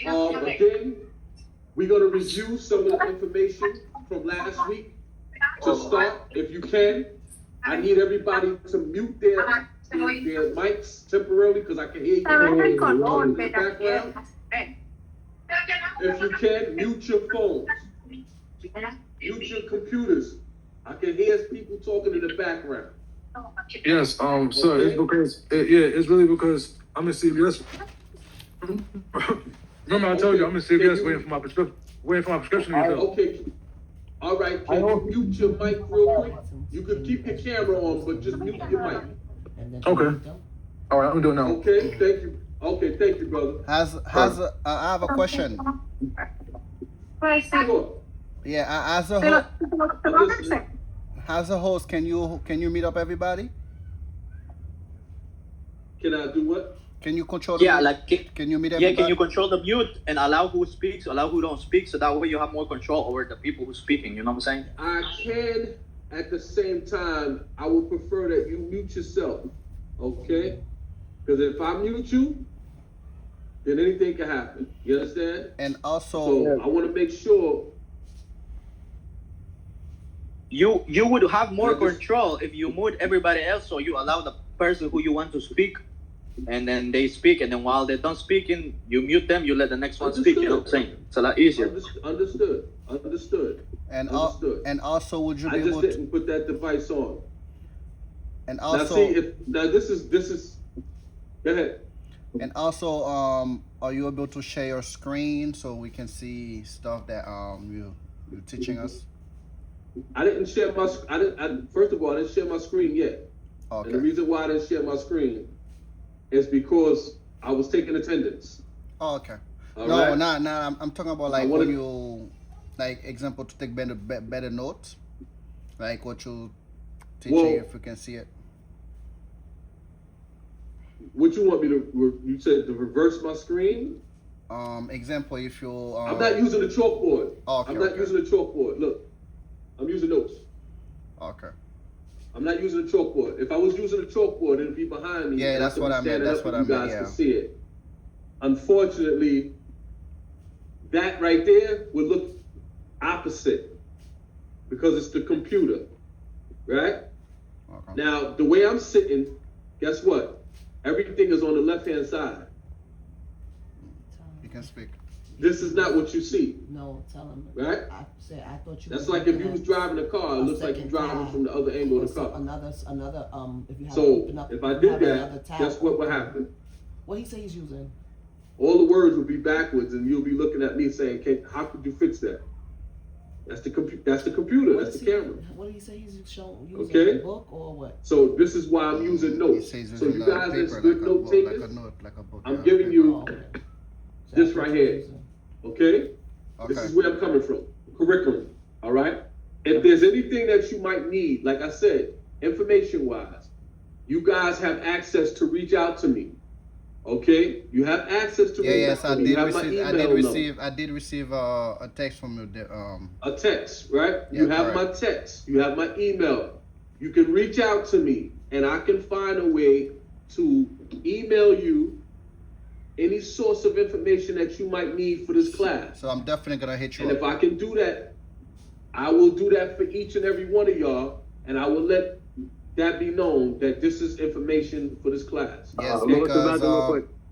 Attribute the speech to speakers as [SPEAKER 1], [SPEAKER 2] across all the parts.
[SPEAKER 1] Again, we're gonna review some of the information from last week. To start, if you can, I need everybody to mute their mics temporarily because I can hear you in the background. If you can, mute your phones, mute your computers. I can hear people talking in the background.
[SPEAKER 2] Yes, sir, it's because, it's really because I'm in CVS. Remember I told you I'm in CVS waiting for my prescription to get filled.
[SPEAKER 1] Okay. All right, can you mute your mic real quick? You could keep your camera on, but just mute your mic.
[SPEAKER 2] Okay. All right, I'm doing it now.
[SPEAKER 1] Okay, thank you. Okay, thank you, brother.
[SPEAKER 3] I have a question.
[SPEAKER 1] Sure.
[SPEAKER 3] Yeah, as a host, can you meet up everybody?
[SPEAKER 1] Can I do what?
[SPEAKER 3] Can you control? Can you meet everybody?
[SPEAKER 4] Yeah, can you control the mute and allow who speaks, allow who don't speak, so that way you have more control over the people who's speaking. You know what I'm saying?
[SPEAKER 1] I can. At the same time, I would prefer that you mute yourself. Okay? Because if I mute you, then anything can happen. You understand?
[SPEAKER 3] And also,
[SPEAKER 1] so I want to make sure.
[SPEAKER 4] You would have more control if you mute everybody else, so you allow the person who you want to speak, and then they speak, and then while they're done speaking, you mute them, you let the next one speak. You know what I'm saying? It's a lot easier.
[SPEAKER 1] Understood.
[SPEAKER 3] And also, would you be able
[SPEAKER 1] to? I just didn't put that device on.
[SPEAKER 3] And also,
[SPEAKER 1] this is. Go ahead.
[SPEAKER 3] And also, are you able to share your screen so we can see stuff that you're teaching us?
[SPEAKER 1] I didn't share my. First of all, I didn't share my screen yet.
[SPEAKER 3] Okay.
[SPEAKER 1] And the reason why I didn't share my screen is because I was taking attendance.
[SPEAKER 3] Oh, okay.
[SPEAKER 1] All
[SPEAKER 3] no,
[SPEAKER 1] right?
[SPEAKER 3] nah. I'm talking about like when you, like example, to take better notes, like what you teaching, if you can see it.
[SPEAKER 1] What you want me to? You said to reverse my screen.
[SPEAKER 3] Example, if you.
[SPEAKER 1] I'm not using the chalkboard.
[SPEAKER 3] Okay,
[SPEAKER 1] I'm not using the chalkboard. Look, I'm using notes.
[SPEAKER 3] Okay.
[SPEAKER 1] I'm not using the chalkboard. If I was using the chalkboard, it'd be behind me.
[SPEAKER 3] Yeah, that's what I meant. That's what I meant.
[SPEAKER 1] You guys can see it. Unfortunately, that right there would look opposite because it's the computer, right?
[SPEAKER 3] Okay.
[SPEAKER 1] Now, the way I'm sitting, guess what? Everything is on the left-hand side.
[SPEAKER 3] You can speak.
[SPEAKER 1] This is not what you see.
[SPEAKER 5] No, tell him.
[SPEAKER 1] Right?
[SPEAKER 5] I thought you.
[SPEAKER 1] That's like if you was driving a car, it looks like you're driving from the other angle of the car.
[SPEAKER 5] Another. If you have
[SPEAKER 1] so if I did that, guess what would happen?
[SPEAKER 5] What he say he's using?
[SPEAKER 1] All the words would be backwards, and you'll be looking at me saying, "How could you fix that?" That's the computer. That's the camera.
[SPEAKER 5] What did he say he's showing?
[SPEAKER 1] Okay.
[SPEAKER 5] A book or what?
[SPEAKER 1] So this is why I'm using notes. So you guys that's good note takers, I'm giving you this right here. Okay? This is where I'm coming from. Curriculum. All right? If there's anything that you might need, like I said, information-wise, you guys have access to reach out to me. Okay? You have access to reach out to me.
[SPEAKER 3] I did receive a text from you.
[SPEAKER 1] A text, right? Yeah, you have my text. You have my email. You can reach out to me, and I can find a way to email you any source of information that you might need for this class.
[SPEAKER 3] So I'm definitely gonna hit you
[SPEAKER 1] up. And if I can do that, I will do that for each and every one of y'all, and I will let that be known that this is information for this class.
[SPEAKER 3] Yes,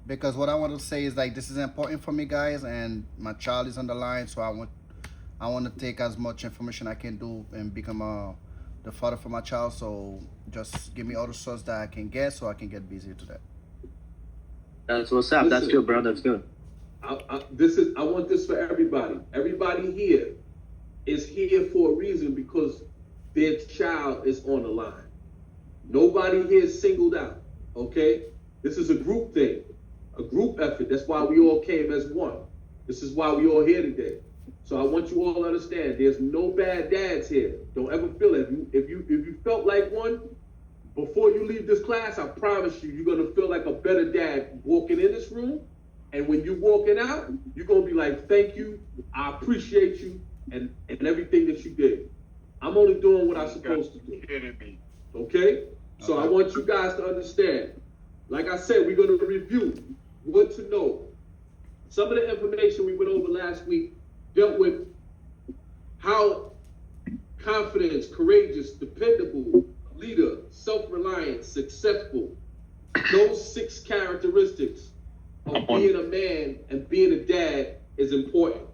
[SPEAKER 3] because what I want to say is like this is important for me, guys, and my child is on the line, so I want to take as much information I can do and become the father for my child. So just give me all the source that I can get, so I can get busy to that.
[SPEAKER 4] That's what's up. That's good, bro. That's good.
[SPEAKER 1] I want this for everybody. Everybody here is here for a reason because their child is on the line. Nobody here is singled out. Okay? This is a group thing, a group effort. That's why we all came as one. This is why we all here today. So I want you all to understand there's no bad dads here. Don't ever feel it. If you felt like one, before you leave this class, I promise you, you're going to feel like a better dad walking in this room. And when you're walking out, you're going to be like, thank you, I appreciate you, and everything that you did. I'm only doing what I'm supposed to do. Okay? So I want you guys to understand. Like I said, we're going to review what to know, some of the information we went over last week dealt with how confident, courageous, dependable, leader, self-reliant, successful, those 6 characteristics of being a man and being a dad is important.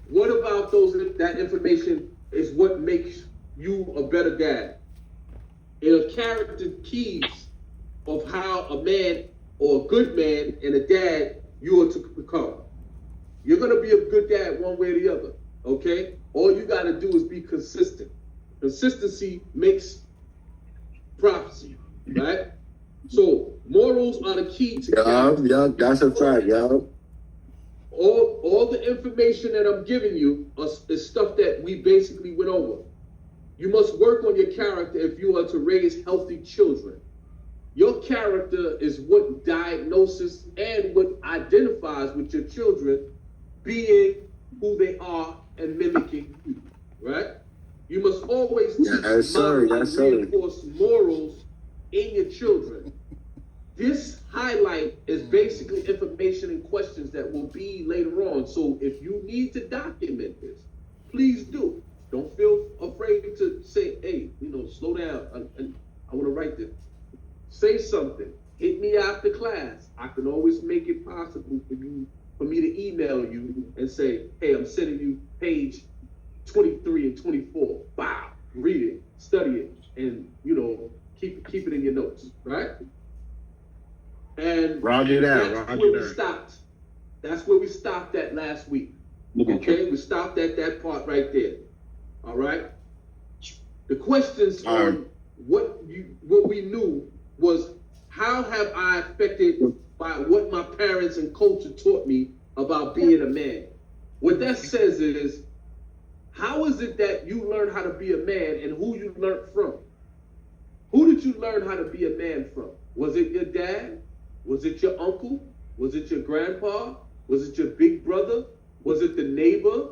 [SPEAKER 1] What about that information is what makes you a better dad? It are character keys of how a man or a good man and a dad you are to become. You're gonna be a good dad one way or the other, okay? All you gotta do is be consistent. Consistency makes prophecy, right? So morals are the key to
[SPEAKER 6] Yeah, that's a fact, yo.
[SPEAKER 1] all the information that I'm giving you is stuff that we basically went over. You must work on your character if you are to raise healthy children. Your character is what diagnoses and what identifies with your children being who they are and mimicking you, right? You must always
[SPEAKER 6] Yes, sir.
[SPEAKER 1] model
[SPEAKER 6] Yes,
[SPEAKER 1] and
[SPEAKER 6] sir.
[SPEAKER 1] reinforce morals in your children. This highlight is basically information and questions that will be later on. So if you need to document this, please do. Don't feel afraid to say, hey, slow down. I want to write this. Say something. Hit me after class. I can always make it possible for me to email you and say, hey, I'm sending you page 23 and 24. Wow. Read it, study it, and keep it in your notes, right? And
[SPEAKER 6] Roger that.
[SPEAKER 1] that's
[SPEAKER 6] Roger
[SPEAKER 1] where we
[SPEAKER 6] that.
[SPEAKER 1] stopped. That's where we stopped at last week. Okay, we stopped at that part right there. All right. The questions
[SPEAKER 6] All right.
[SPEAKER 1] on what we knew was, how have I affected by what my parents and culture taught me about being a man? What that says is, how is it that you learn how to be a man and who you learned from? Who did you learn how to be a man from? Was it your dad? Was it your uncle? Was it your grandpa? Was it your big brother? Was it the neighbor?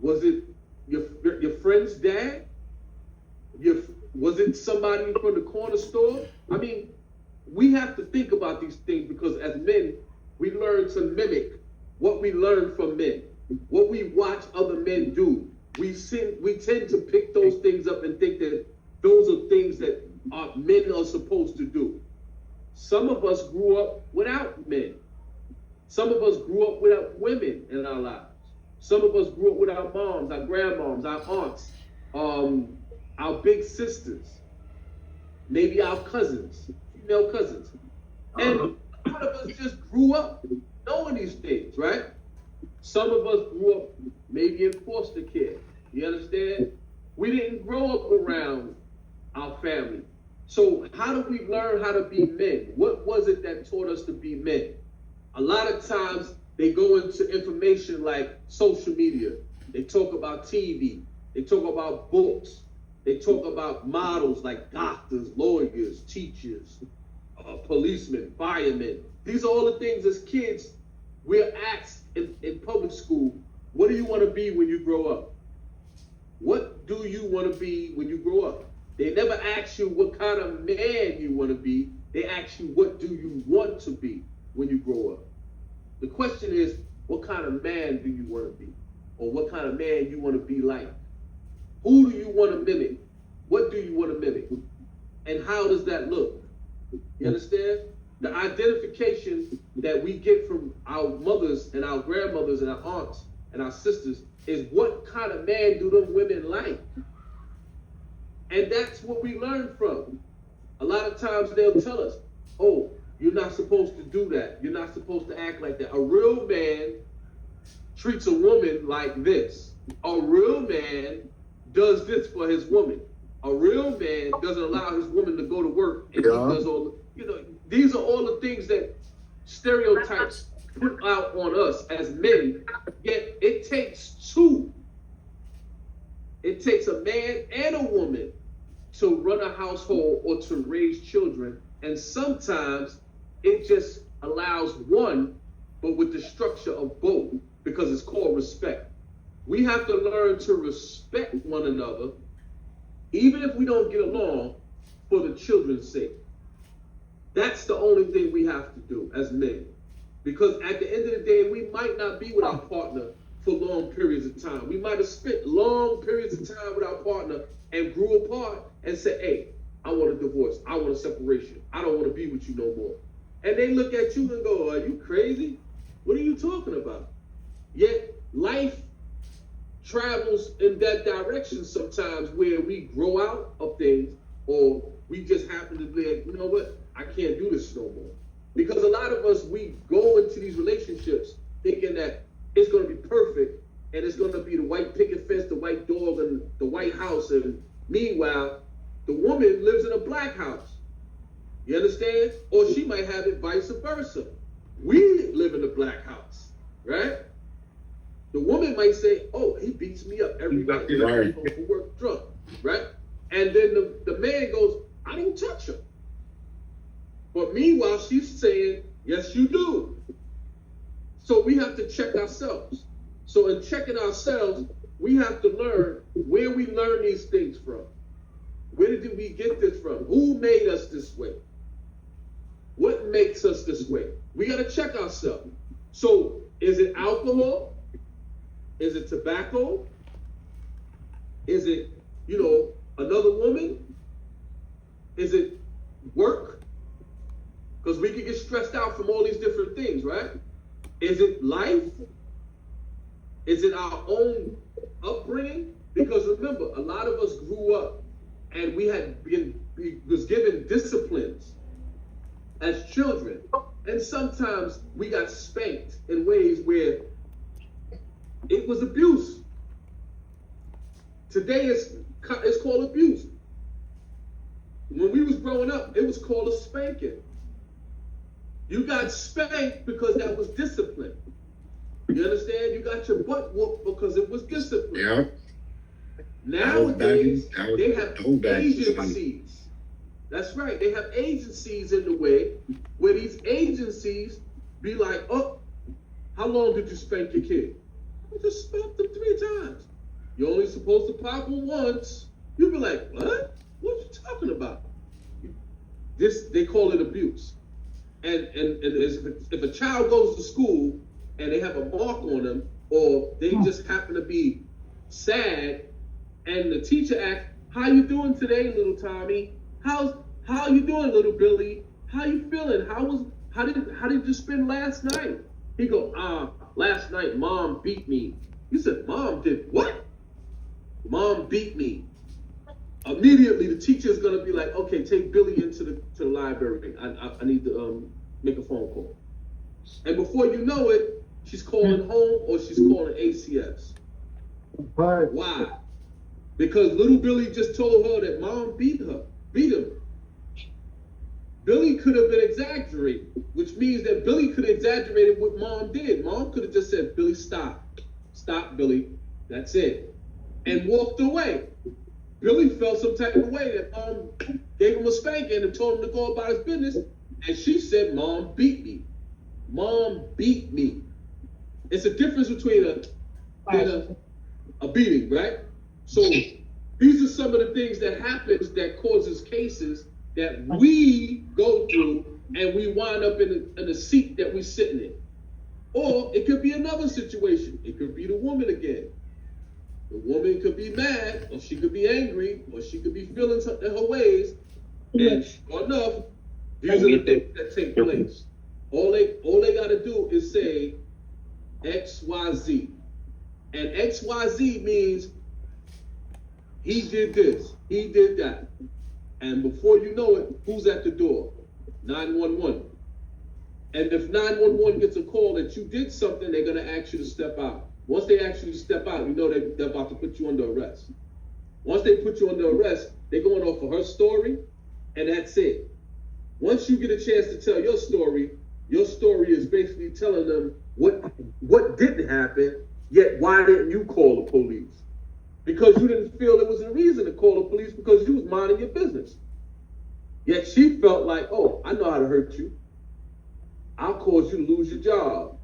[SPEAKER 1] Was it your friend's dad? Was it somebody from the corner store? I mean, we have to think about these things because as men, we learn to mimic what we learn from men. What we watch other men do, we tend to pick those things up and think that those are things that men are supposed to do. Some of us grew up without men. Some of us grew up without women in our lives. Some of us grew up with our moms, our grandmoms, our aunts, our big sisters, maybe our cousins, female cousins. And a lot of us just grew up knowing these things, right? Some of us grew up maybe in foster care. You understand? We didn't grow up around our family. So how do we learn how to be men? What was it that taught us to be men? A lot of times they go into information like social media. They talk about TV. They talk about books. They talk about models like doctors, lawyers, teachers, policemen, firemen. These are all the things as kids we're asked in public school, what do you want to be when you grow up? What do you want to be when you grow up? They never ask you what kind of man you want to be. They ask you, what do you want to be when you grow up? The question is, what kind of man do you want to be? Or what kind of man you want to be like? Who do you want to mimic? What do you want to mimic? And how does that look? You understand? The identification that we get from our mothers and our grandmothers and our aunts and our sisters is what kind of man do them women like? And that's what we learn from. A lot of times they'll tell us, oh, you're not supposed to do that. You're not supposed to act like that. A real man treats a woman like this. A real man does this for his woman. A real man doesn't allow his woman to go to work and he does all these are all the things that stereotypes put out on us as men. Yet it takes two. It takes a man and a woman to run a household or to raise children. And sometimes it just allows one, but with the structure of both, because it's called respect. We have to learn to respect one another, even if we don't get along, for the children's sake. That's the only thing we have to do as men. Because at the end of the day, we might not be with our partner for long periods of time. We might have spent long periods of time with our partner and grew apart and said, hey, I want a divorce. I want a separation. I don't want to be with you no more. And they look at you and go, are you crazy? What are you talking about? Yet life travels in that direction sometimes where we grow out of things, or we just happen to be like, you know what? I can't do this no more. Because a lot of us, we go into these relationships thinking that it's going to be perfect and it's going to be the white picket fence, the white dog, and the white house. And meanwhile, the woman lives in a black house. You understand? Or she might have it vice versa. We live in a black house, right? The woman might say, oh, he beats me up every night. He comes home from work drunk, right? And then the man goes, I didn't touch her. But meanwhile, she's saying, yes, you do. So we have to check ourselves. So in checking ourselves, we have to learn where we learn these things from. Where did we get this from? Who made us this way? What makes us this way? We got to check ourselves. So is it alcohol? Is it tobacco? Is it, another woman? Is it work? Because we can get stressed out from all these different things, right? Is it life? Is it our own upbringing? Because remember, a lot of us grew up and we was given disciplines as children. And sometimes we got spanked in ways where it was abuse. Today it's called abuse. When we was growing up, it was called a spanking. You got spanked because that was discipline. You understand? You got your butt whooped because it was discipline.
[SPEAKER 6] Yeah.
[SPEAKER 1] Nowadays, they have
[SPEAKER 6] agencies.
[SPEAKER 1] agencies. That's right. They have agencies in the way where these agencies be like, oh, how long did you spank your kid? I just spanked them 3 times. You're only supposed to pop them once. You'll be like, what? What are you talking about? They call it abuse. And if a child goes to school and they have a mark on them, or they just happen to be sad, and the teacher asks, how you doing today, little Tommy? How you doing, little Billy? How you feeling? How did you spend last night? He go, last night mom beat me. You said mom did what? Mom beat me. Immediately the teacher is gonna be like, okay, take Billy into the library. I need to make a phone call. And before you know it, she's calling home or she's calling ACS. Why? Because little Billy just told her that mom beat him. Billy could have been exaggerating, which means that Billy could have exaggerated what mom did. Mom could have just said, Billy, stop. Stop, Billy. That's it. And walked away. Billy felt some type of way that mom gave him a spanking and told him to go about his business. And she said, mom beat me. Mom beat me. It's a difference between a beating, right? So these are some of the things that happens that causes cases that we go through and we wind up in a seat that we're sitting in. Or it could be another situation. It could be the woman again. The woman could be mad, or she could be angry, or she could be feeling something in her ways. And sure enough, these are the things that take place. All they got to do is say XYZ. And XYZ means he did this, he did that. And before you know it, who's at the door? 911. And if 911 gets a call that you did something, they're going to ask you to step out. Once they actually step out, you know they're about to put you under arrest. Once they put you under arrest, they're going off of her story, and that's it. Once you get a chance to tell your story is basically telling them what didn't happen, yet why didn't you call the police? Because you didn't feel there was a reason to call the police because you was minding your business. Yet she felt like, oh, I know how to hurt you. I'll cause you to lose your job.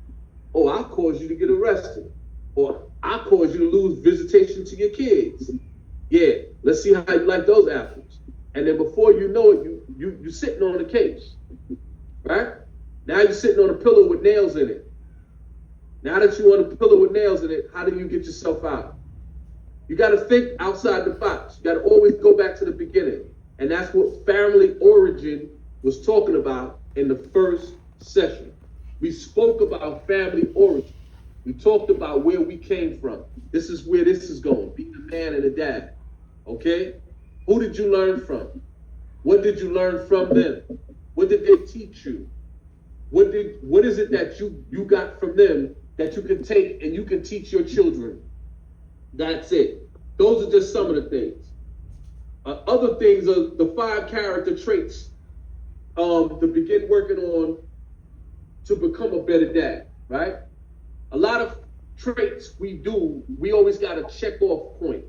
[SPEAKER 1] Or I'll cause you to get arrested. Or I'll cause you to lose visitation to your kids. Yeah, let's see how you like those apples. And then before you know it, you're sitting on the case, right? Now you're sitting on a pillow with nails in it. Now that you're on a pillow with nails in it, how do you get yourself out? You got to think outside the box. You got to always go back to the beginning. And that's what family origin was talking about in the first session. We spoke about family origin. We talked about where we came from. This is where this is going, being a man and a dad. Okay? Who did you learn from? What did you learn from them? What did they teach you? What is it that you got from them that you can take and you can teach your children? That's it. Those are just some of the things. Other things are the 5 character traits to begin working on to become a better dad, right? A lot of traits we always got a check off point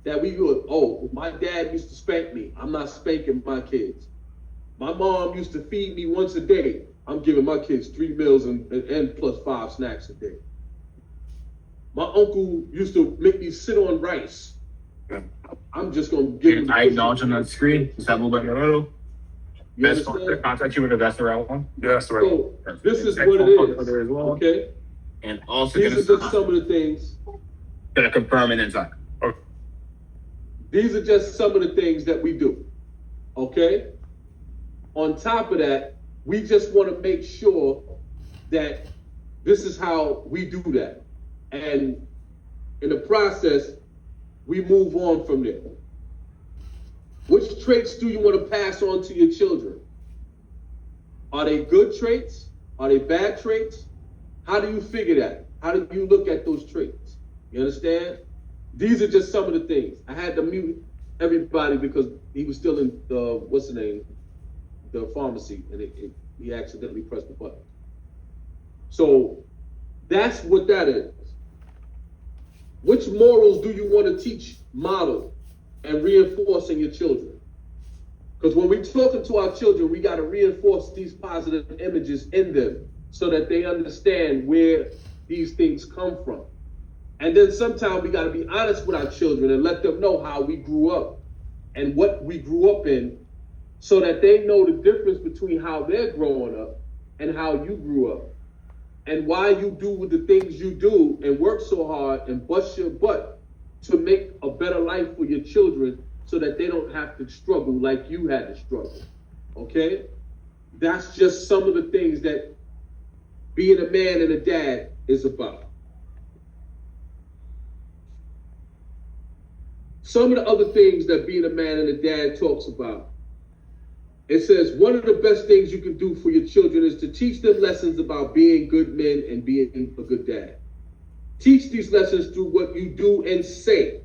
[SPEAKER 1] that we go, oh, my dad used to spank me. I'm not spanking my kids. My mom used to feed me once a day. I'm giving my kids 3 meals and plus 5 snacks a day. My uncle used to make me sit on rice. I'm just going to give him.
[SPEAKER 7] I acknowledge on that screen. Is that a little bit middle?
[SPEAKER 1] You
[SPEAKER 7] Best
[SPEAKER 1] understand?
[SPEAKER 7] contact you with, if that's the right one.
[SPEAKER 2] Yeah, that's the right one.
[SPEAKER 1] So this is what it is.
[SPEAKER 7] There as well.
[SPEAKER 1] Okay?
[SPEAKER 7] And also
[SPEAKER 1] These are just some of the things.
[SPEAKER 7] gonna confirm it inside.
[SPEAKER 1] These are just some of the things that we do. Okay? On top of that, we just want to make sure that this is how we do that. And in the process, we move on from there. Which traits do you want to pass on to your children? Are they good traits? Are they bad traits? How do you figure that? How do you look at those traits? You understand? These are just some of the things. I had to mute everybody because he was still in the, the pharmacy, and he accidentally pressed the button. So that's what that is. Which morals do you want to teach, model, and reinforce in your children? Because when we're talking to our children, we got to reinforce these positive images in them so that they understand where these things come from. And then sometimes we got to be honest with our children and let them know how we grew up and what we grew up in so that they know the difference between how they're growing up and how you grew up and why you do the things you do and work so hard and bust your butt to make a better life for your children so that they don't have to struggle like you had to struggle. Okay? That's just some of the things that being a man and a dad is about. Some of the other things that being a man and a dad talks about. It says, one of the best things you can do for your children is to teach them lessons about being good men and being a good dad. Teach these lessons through what you do and say.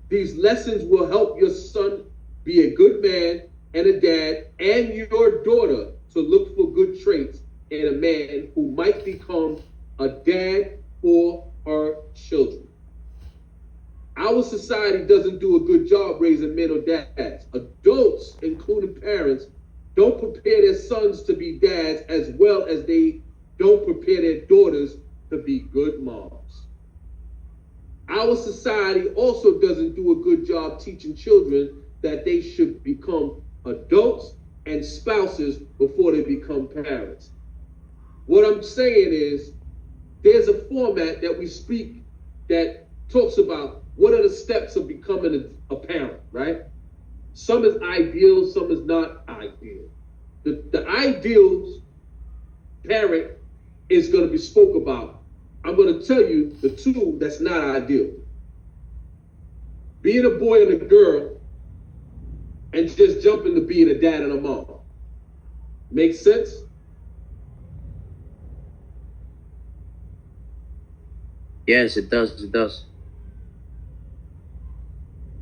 [SPEAKER 1] These lessons will help your son be a good man and a dad, and your daughter to look for good traits in a man who might become a dad for her children. Our society doesn't do a good job raising men or dads. Adults, including parents, don't prepare their sons to be dads as well as they don't prepare their daughters to be good moms. Our society also doesn't do a good job teaching children that they should become adults and spouses before they become parents. What I'm saying is, there's a format that we speak that talks about what are the steps of becoming a parent, right? Some is ideal, some is not ideal. The ideal parent is going to be spoke about. I'm going to tell you the two that's not ideal. Being a boy and a girl and just jumping to being a dad and a mom. Makes sense?
[SPEAKER 4] Yes, it does. It does.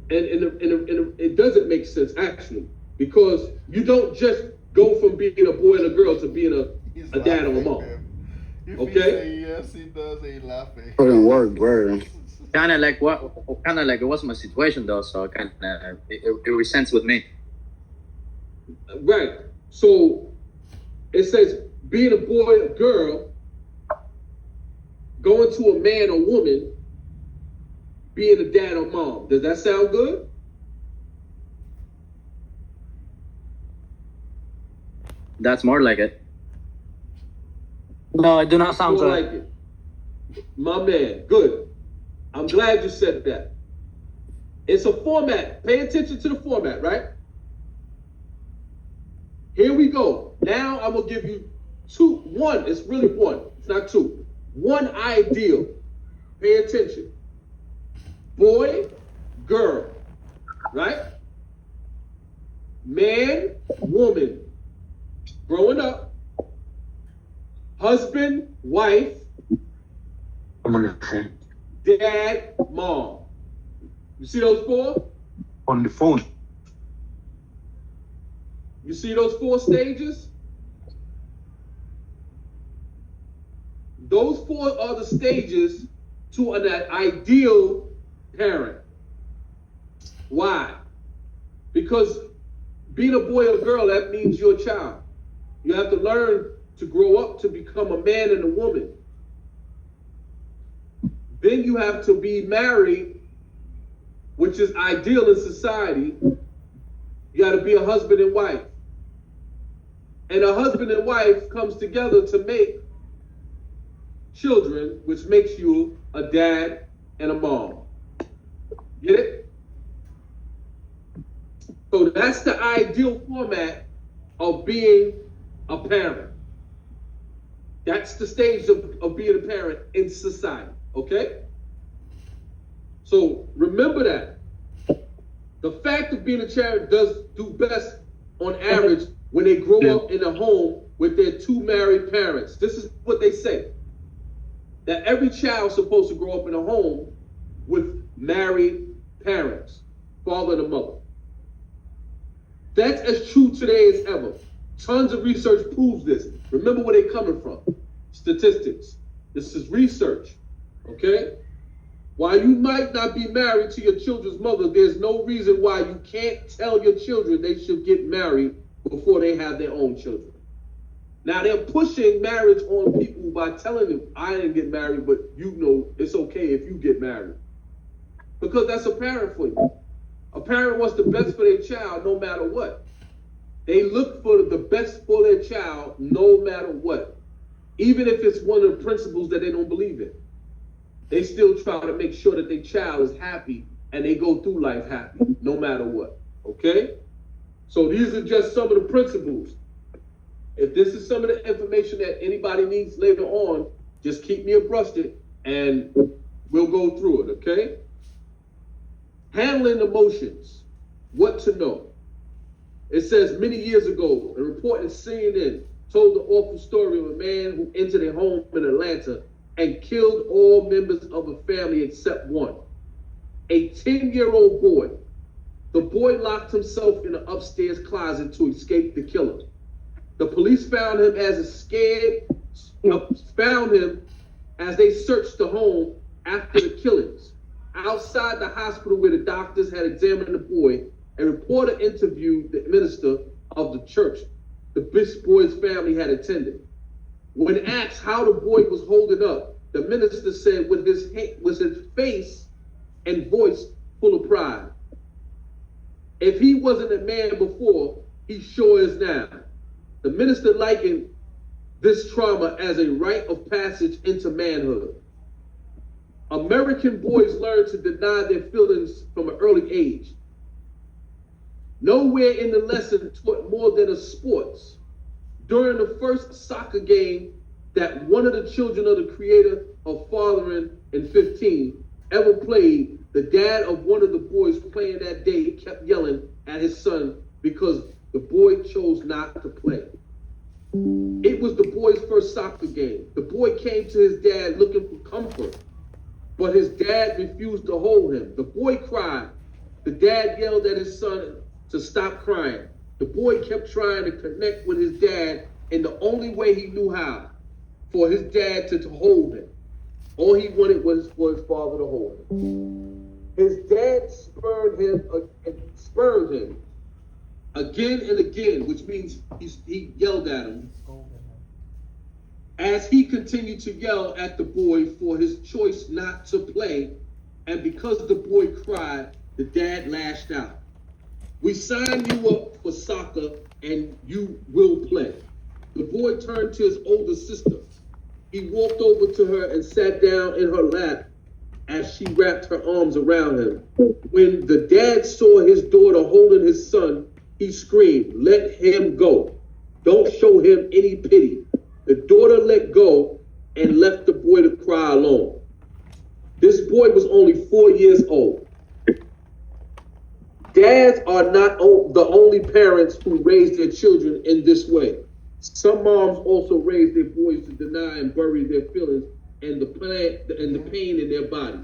[SPEAKER 1] And it doesn't make sense, actually, because you don't just go from being a boy and a girl to being a dad or a mom.
[SPEAKER 3] If he
[SPEAKER 1] Okay?
[SPEAKER 3] say yes, he does. He laughing.
[SPEAKER 6] Put in work, bro.
[SPEAKER 4] Kind of like it was my situation though, so kind of it resents with me.
[SPEAKER 1] Right. So it says being a boy or girl, going to a man or woman, being a dad or mom. Does that sound good?
[SPEAKER 4] That's more like it.
[SPEAKER 8] No, I do not sound
[SPEAKER 1] More
[SPEAKER 8] good.
[SPEAKER 1] like it. My man, good. I'm glad you said that. It's a format. Pay attention to the format, right? Here we go. Now I'm gonna give you one. It's really one. It's not two. One ideal. Pay attention. Boy, girl, right? Man, woman. Growing up. Husband, wife,
[SPEAKER 2] I'm on the phone.
[SPEAKER 1] dad, mom. You see those four?
[SPEAKER 2] On the phone.
[SPEAKER 1] You see those four stages? Those four are the stages to an ideal parent. Why? Because being a boy or girl, that means you're a child. You have to learn to grow up to become a man and a woman. Then you have to be married, which is ideal in society. You got to be a husband and wife. And a husband and wife comes together to make children, which makes you a dad and a mom. Get it? So that's the ideal format of being a parent. That's the stage of being a parent in society, okay? So remember that. The fact of being a child does do best on average when they grow up in a home with their two married parents. This is what they say. That every child's supposed to grow up in a home with married parents, father and a mother. That's as true today as ever. Tons of research proves this. Remember where they're coming from. Statistics. This is research. Okay? While you might not be married to your children's mother, there's no reason why you can't tell your children they should get married before they have their own children. Now they're pushing marriage on people by telling them, I didn't get married, but you know it's okay if you get married. Because that's a parent for you. A parent wants the best for their child no matter what. They look for the best for their child no matter what. Even if it's one of the principles that they don't believe in. They still try to make sure that their child is happy and they go through life happy no matter what. Okay? So these are just some of the principles. If this is some of the information that anybody needs later on, just keep me abreast it and we'll go through it, okay? Handling emotions, what to know. It says many years ago, a report in CNN told the awful story of a man who entered a home in Atlanta and killed all members of a family except one, a 10-year-old boy. The boy locked himself in an upstairs closet to escape the killer. The police found him as they searched the home after the killings. Outside the hospital where the doctors had examined the boy, a reporter interviewed the minister of the church the boy's family had attended. When asked how the boy was holding up, the minister said with his face and voice full of pride, if he wasn't a man before, he sure is now. The minister likened this trauma as a rite of passage into manhood. American boys learn to deny their feelings from an early age. Nowhere in the lesson taught more than a sports. During the first soccer game that one of the children of the creator of Fathering in 15 ever played, the dad of one of the boys playing that day kept yelling at his son because the boy chose not to play. It was the boy's first soccer game. The boy came to his dad looking for comfort, but his dad refused to hold him. The boy cried. The dad yelled at his son to stop crying. The boy kept trying to connect with his dad in the only way he knew how, for his dad to hold him. All he wanted was for his father to hold him. His dad spurned him again and again, which means he yelled at him. As he continued to yell at the boy for his choice not to play, and because the boy cried, the dad lashed out. We signed you up for soccer and you will play. The boy turned to his older sister. he walked over to her and sat down in her lap as she wrapped her arms around him. When the dad saw his daughter holding his son, he screamed, "Let him go. Don't show him any pity." The daughter let go and left the boy to cry alone. This boy was only 4 years old. Dads are not the only parents who raise their children in this way. Some moms also raise their boys to deny and bury their feelings and the pain in their body.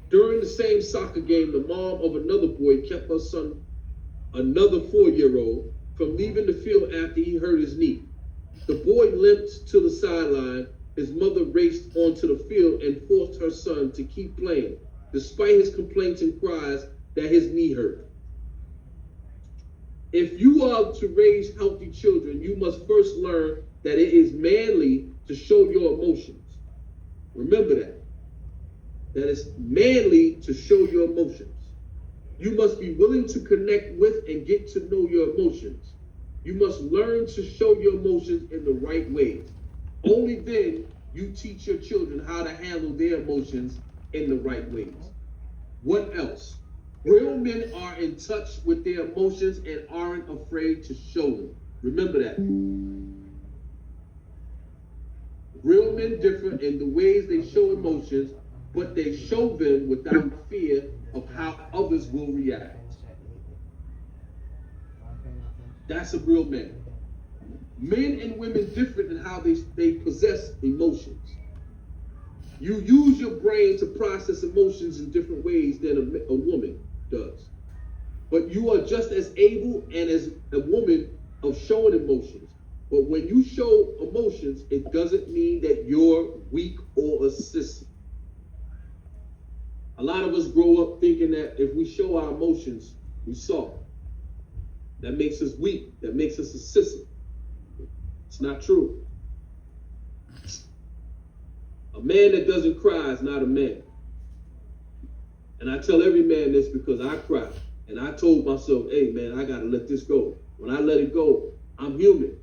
[SPEAKER 1] During the same soccer game, the mom of another boy kept her son, another 4-year-old, from leaving the field after he hurt his knee. The boy limped to the sideline. His mother raced onto the field and forced her son to keep playing, despite his complaints and cries that his knee hurt. If you are to raise healthy children, you must first learn that it is manly to show your emotions. Remember that. That it's manly to show your emotions. You must be willing to connect with and get to know your emotions. You must learn to show your emotions in the right ways. Only then you teach your children how to handle their emotions in the right ways. What else? Real men are in touch with their emotions and aren't afraid to show them. Remember that. Real men differ in the ways they show emotions, but they show them without fear of how others will react. That's a real man. Men and women differ in how they possess emotions. You use your brain to process emotions in different ways than a woman does. But you are just as able and as a woman of showing emotions. But when you show emotions, it doesn't mean that you're weak or a sissy. A lot of us grow up thinking that if we show our emotions, we're soft. That makes us weak. That makes us a sissy. It's not true. A man that doesn't cry is not a man. And I tell every man this because I cry. And I told myself, hey man, I gotta let this go. When I let it go, I'm human.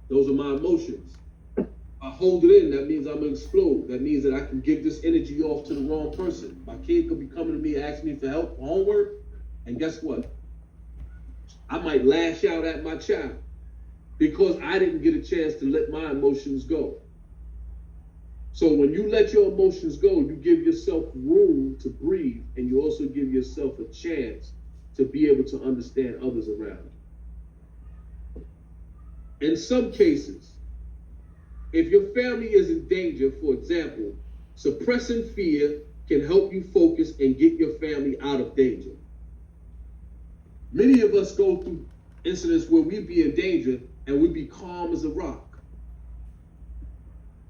[SPEAKER 1] Those are my emotions. I hold it in, that means I'm gonna explode. That means that I can give this energy off to the wrong person. My kid could be coming to me asking me for help, homework, and guess what? I might lash out at my child because I didn't get a chance to let my emotions go. So when you let your emotions go, you give yourself room to breathe, and you also give yourself a chance to be able to understand others around you. In some cases, if your family is in danger, for example, suppressing fear can help you focus and get your family out of danger. Many of us go through incidents where we be in danger and we be calm as a rock.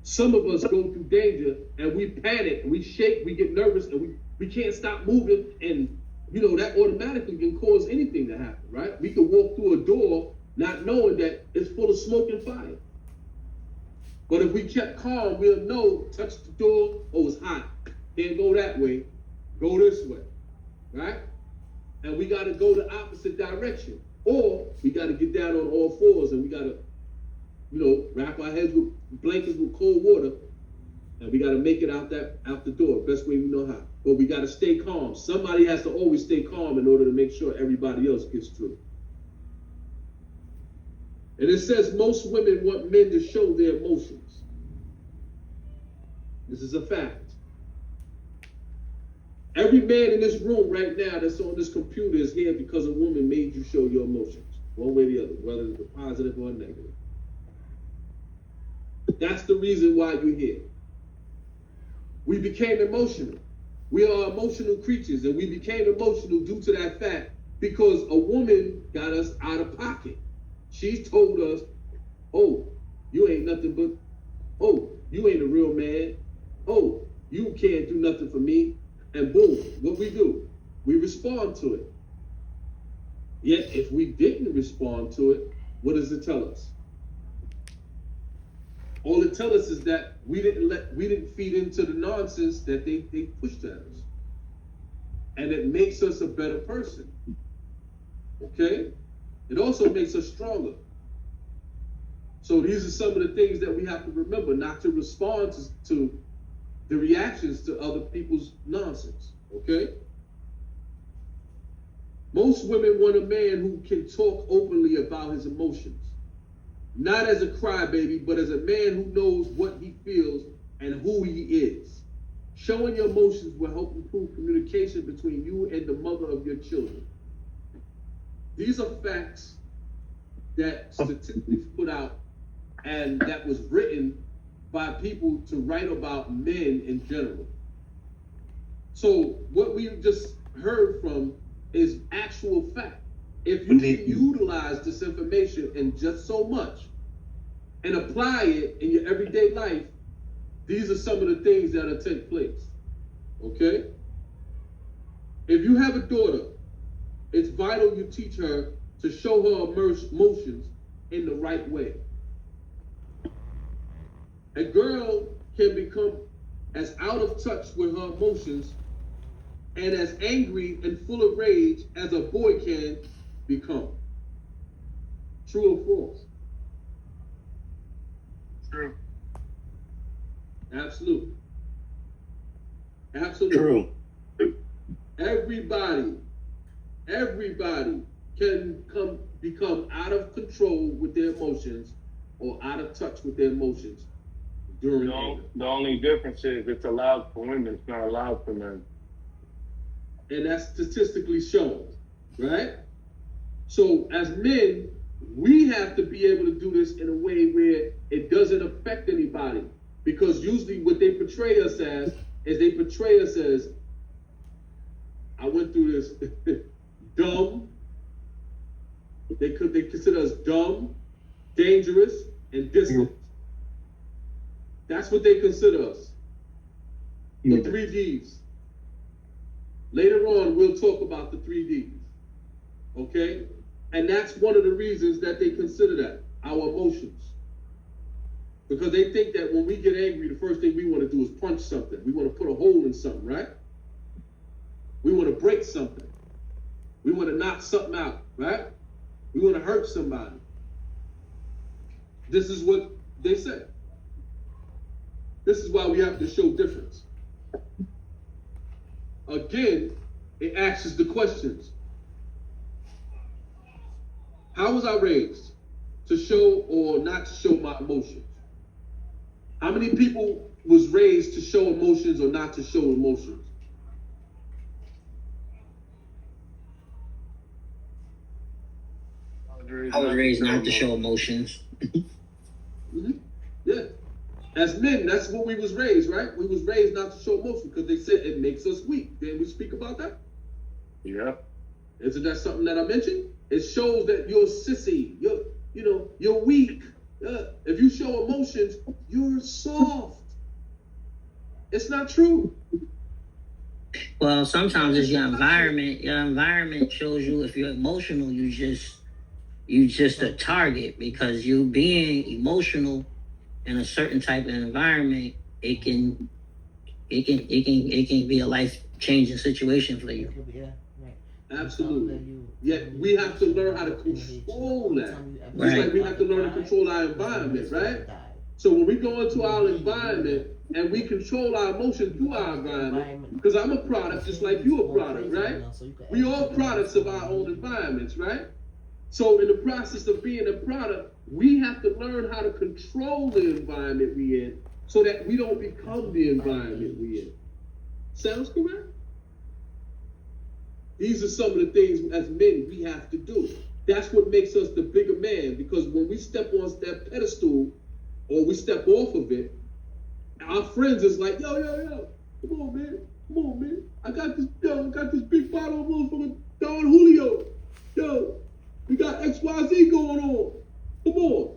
[SPEAKER 1] Some of us go through danger and we panic, we shake, we get nervous, and we can't stop moving, and that automatically can cause anything to happen, right? We can walk through a door not knowing that it's full of smoke and fire. But if we kept calm, we'll know, touch the door, oh, it's hot. Can't go that way, go this way, right? And we gotta go the opposite direction. Or we gotta get down on all fours and we gotta, wrap our heads with blankets with cold water, and we gotta make it out the door, best way we know how. But we gotta stay calm. Somebody has to always stay calm in order to make sure everybody else gets through. And it says most women want men to show their emotions. This is a fact. Every man in this room right now that's on this computer is here because a woman made you show your emotions, one way or the other, whether it's positive or negative. That's the reason why you're here. We became emotional. We are emotional creatures, and we became emotional due to that fact because a woman got us out of pocket. She told us, oh, you ain't nothing but, oh, you ain't a real man. Oh, you can't do nothing for me. And boom, what we do? We respond to it. Yet, if we didn't respond to it, what does it tell us? All it tells us is that we didn't feed into the nonsense that they pushed at us. And it makes us a better person. Okay? It also makes us stronger. So these are some of the things that we have to remember, not to respond to the reactions to other people's nonsense, okay? Most women want a man who can talk openly about his emotions. Not as a crybaby, but as a man who knows what he feels and who he is. Showing your emotions will help improve communication between you and the mother of your children. These are facts that statistics put out and that was written by people to write about men in general. So what we just heard from is actual fact. If you can utilize this information in just so much and apply it in your everyday life, these are some of the things that'll take place, okay? If you have a daughter, it's vital you teach her to show her emotions in the right way. A girl can become as out of touch with her emotions and as angry and full of rage as a boy can become. True or false?
[SPEAKER 2] True.
[SPEAKER 1] Absolutely. Absolutely.
[SPEAKER 7] True.
[SPEAKER 1] Everybody can become out of control with their emotions or out of touch with their emotions during anger.
[SPEAKER 8] The only difference is it's allowed for women, it's not allowed for men.
[SPEAKER 1] And that's statistically shown, right? So as men, we have to be able to do this in a way where it doesn't affect anybody. Because usually what they portray us as is they portray us as, I went through this, dumb. They consider us dumb, dangerous, and distant. That's what they consider us. The 3 Ds. Later on, we'll talk about the 3 Ds. Okay? And that's one of the reasons that they consider that, our emotions. Because they think that when we get angry, the first thing we want to do is punch something. We want to put a hole in something, right? We want to break something. We want to knock something out, right? We want to hurt somebody. This is what they say. This is why we have to show difference. Again, it asks the questions. How was I raised? To show or not to show my emotions? How many people was raised to show emotions or not to show emotions?
[SPEAKER 9] I was raised not to show emotions.
[SPEAKER 1] Mm-hmm. Yeah. As men, that's what we was raised, right? We was raised not to show emotion because they said it makes us weak. Didn't we speak about that?
[SPEAKER 8] Yeah.
[SPEAKER 1] Isn't that something that I mentioned? It shows that you're sissy. You're weak. If you show emotions, you're soft. It's not true.
[SPEAKER 9] Well, sometimes it's your environment. Your environment shows you if you're emotional, you just a target, because you being emotional in a certain type of environment, it can be a life-changing situation for you.
[SPEAKER 5] Yeah, right.
[SPEAKER 1] Absolutely. Yet we have to learn how to control that. Just
[SPEAKER 9] Right.
[SPEAKER 1] like we have to learn to control our environment, right? So when we go into our environment and we control our emotions through our environment, because I'm a product just like you're a product, right? We all products of our own environments, right? So in the process of being a product, we have to learn how to control the environment we in so that we don't become the environment we in. Sounds correct? These are some of the things as men we have to do. That's what makes us the bigger man, because when we step on that pedestal or we step off of it, our friends is like, yo, come on, man. I got this big bottle of motherfucking Don Julio. Yo, we got XYZ going on. Come on.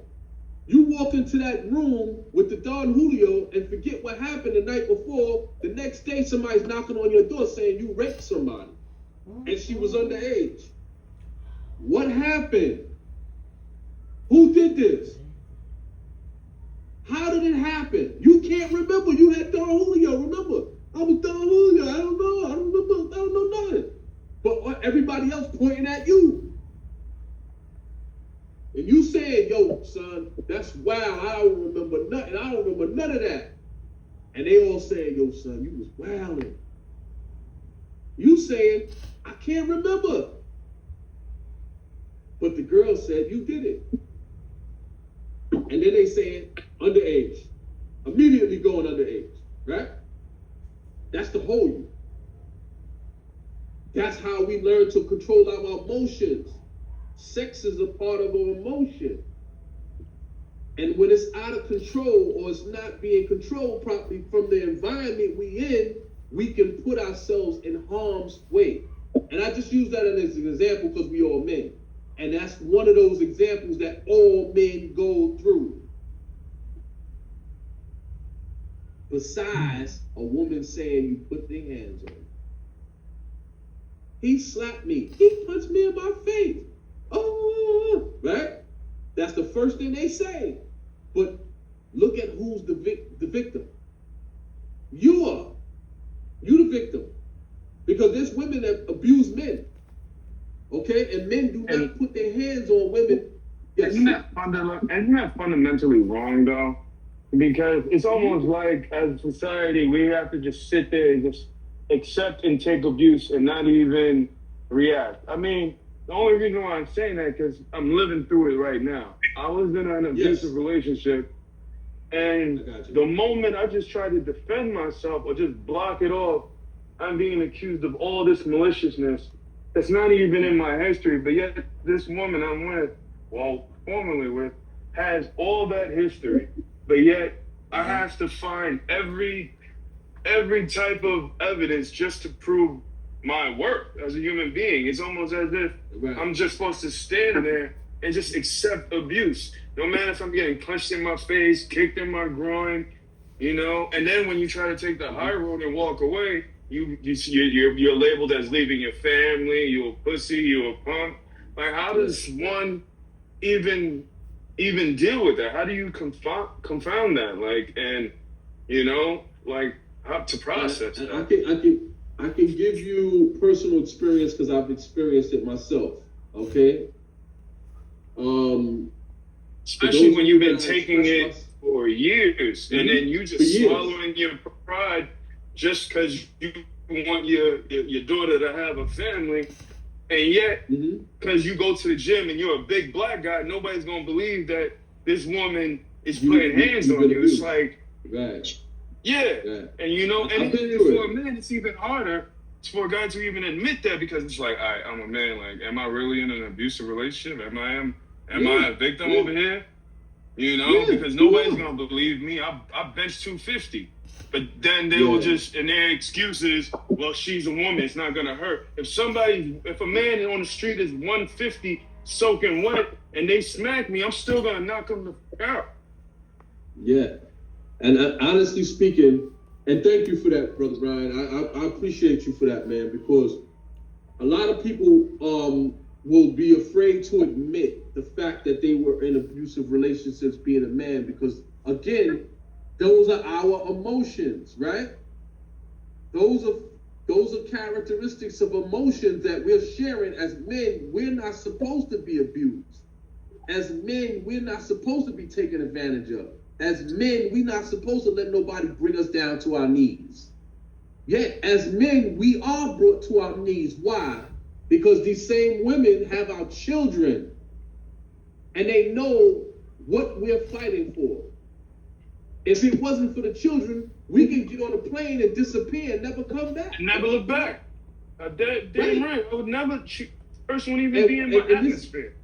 [SPEAKER 1] You walk into that room with the Don Julio and forget what happened the night before. The next day, somebody's knocking on your door saying you raped somebody and she was underage. What happened? Who did this? How did it happen? You can't remember. You had Don Julio. Remember, I was Don Julio. I don't know nothing. But everybody else pointing at you. And you saying, yo, son, That's wild. I don't remember nothing. I don't remember none of that. And they all saying, yo, son, you was wilding. You saying, I can't remember. But the girl said, you did it. And then they saying, underage. Immediately going underage, right? That's the whole you. That's how we learn to control our emotions. Sex is a part of our emotion. And when it's out of control or it's not being controlled properly from the environment we in, we can put ourselves in harm's way. And I just use that as an example because we all men. And that's one of those examples that all men go through. Besides a woman saying you put their hands on me. He slapped me. He punched me in my face. Oh, right? That's the first thing they say. But look at who's the victim. You are. You the victim. Because there's women that abuse men. Okay? And men do not put their hands on women. Yes.
[SPEAKER 8] Isn't that fundamentally wrong, though? Because it's almost like, as a society, we have to just sit there and just accept and take abuse and not even react. I mean, the only reason why I'm saying that because I'm living through it right now. I was in an abusive relationship, and the moment I just try to defend myself or just block it off, I'm being accused of all this maliciousness that's not even in my history. But yet, this woman I'm with, well, formerly with, has all that history. But yet, I have to find every type of evidence just to prove my worth as a human being. It's almost as if I'm just supposed to stand there and just accept abuse. No matter if I'm getting punched in my face, kicked in my groin, you know. And then when you try to take the high road and walk away, you're labeled as leaving your family. You're a pussy. You're a punk. Like, how does one even deal with that? How do you confound that? Like, and you know, like, how to process that?
[SPEAKER 1] I can give you personal experience because I've experienced it myself. Okay.
[SPEAKER 8] Especially when you've been taking it for years, and then you just swallowing your pride just because you want your daughter to have a family, and yet because you go to the gym and you're a big black guy, nobody's gonna believe that this woman is putting hands on you. It's like, and you know, and for a man, it's even harder for a guy to even admit that because it's like, all right, I'm a man. Like, am I really in an abusive relationship? Am I a victim over here? You know, because nobody's gonna believe me. I bench 250, but then they will just, and their excuse is, well, she's a woman, it's not gonna hurt. If a man on the street is 150 soaking wet and they smack me, I'm still gonna knock them the fuck out. Yeah, and honestly speaking, and thank you for that, Brother Brian. I appreciate you for that, man, because a lot of people will be afraid to admit the fact that they were in abusive relationships being a man, because again, those are our emotions, right? Those are characteristics of emotions that we're sharing as men. We're not supposed to be abused. As men, we're not supposed to be taken advantage of. As men, we're not supposed to let nobody bring us down to our knees. Yet, as men, we are brought to our knees. Why? Because these same women have our children, and they know what we're fighting for. If it wasn't for the children, we can get on a plane and disappear and never come back. Never look back. Damn right. I would never, person wouldn't even be in my atmosphere.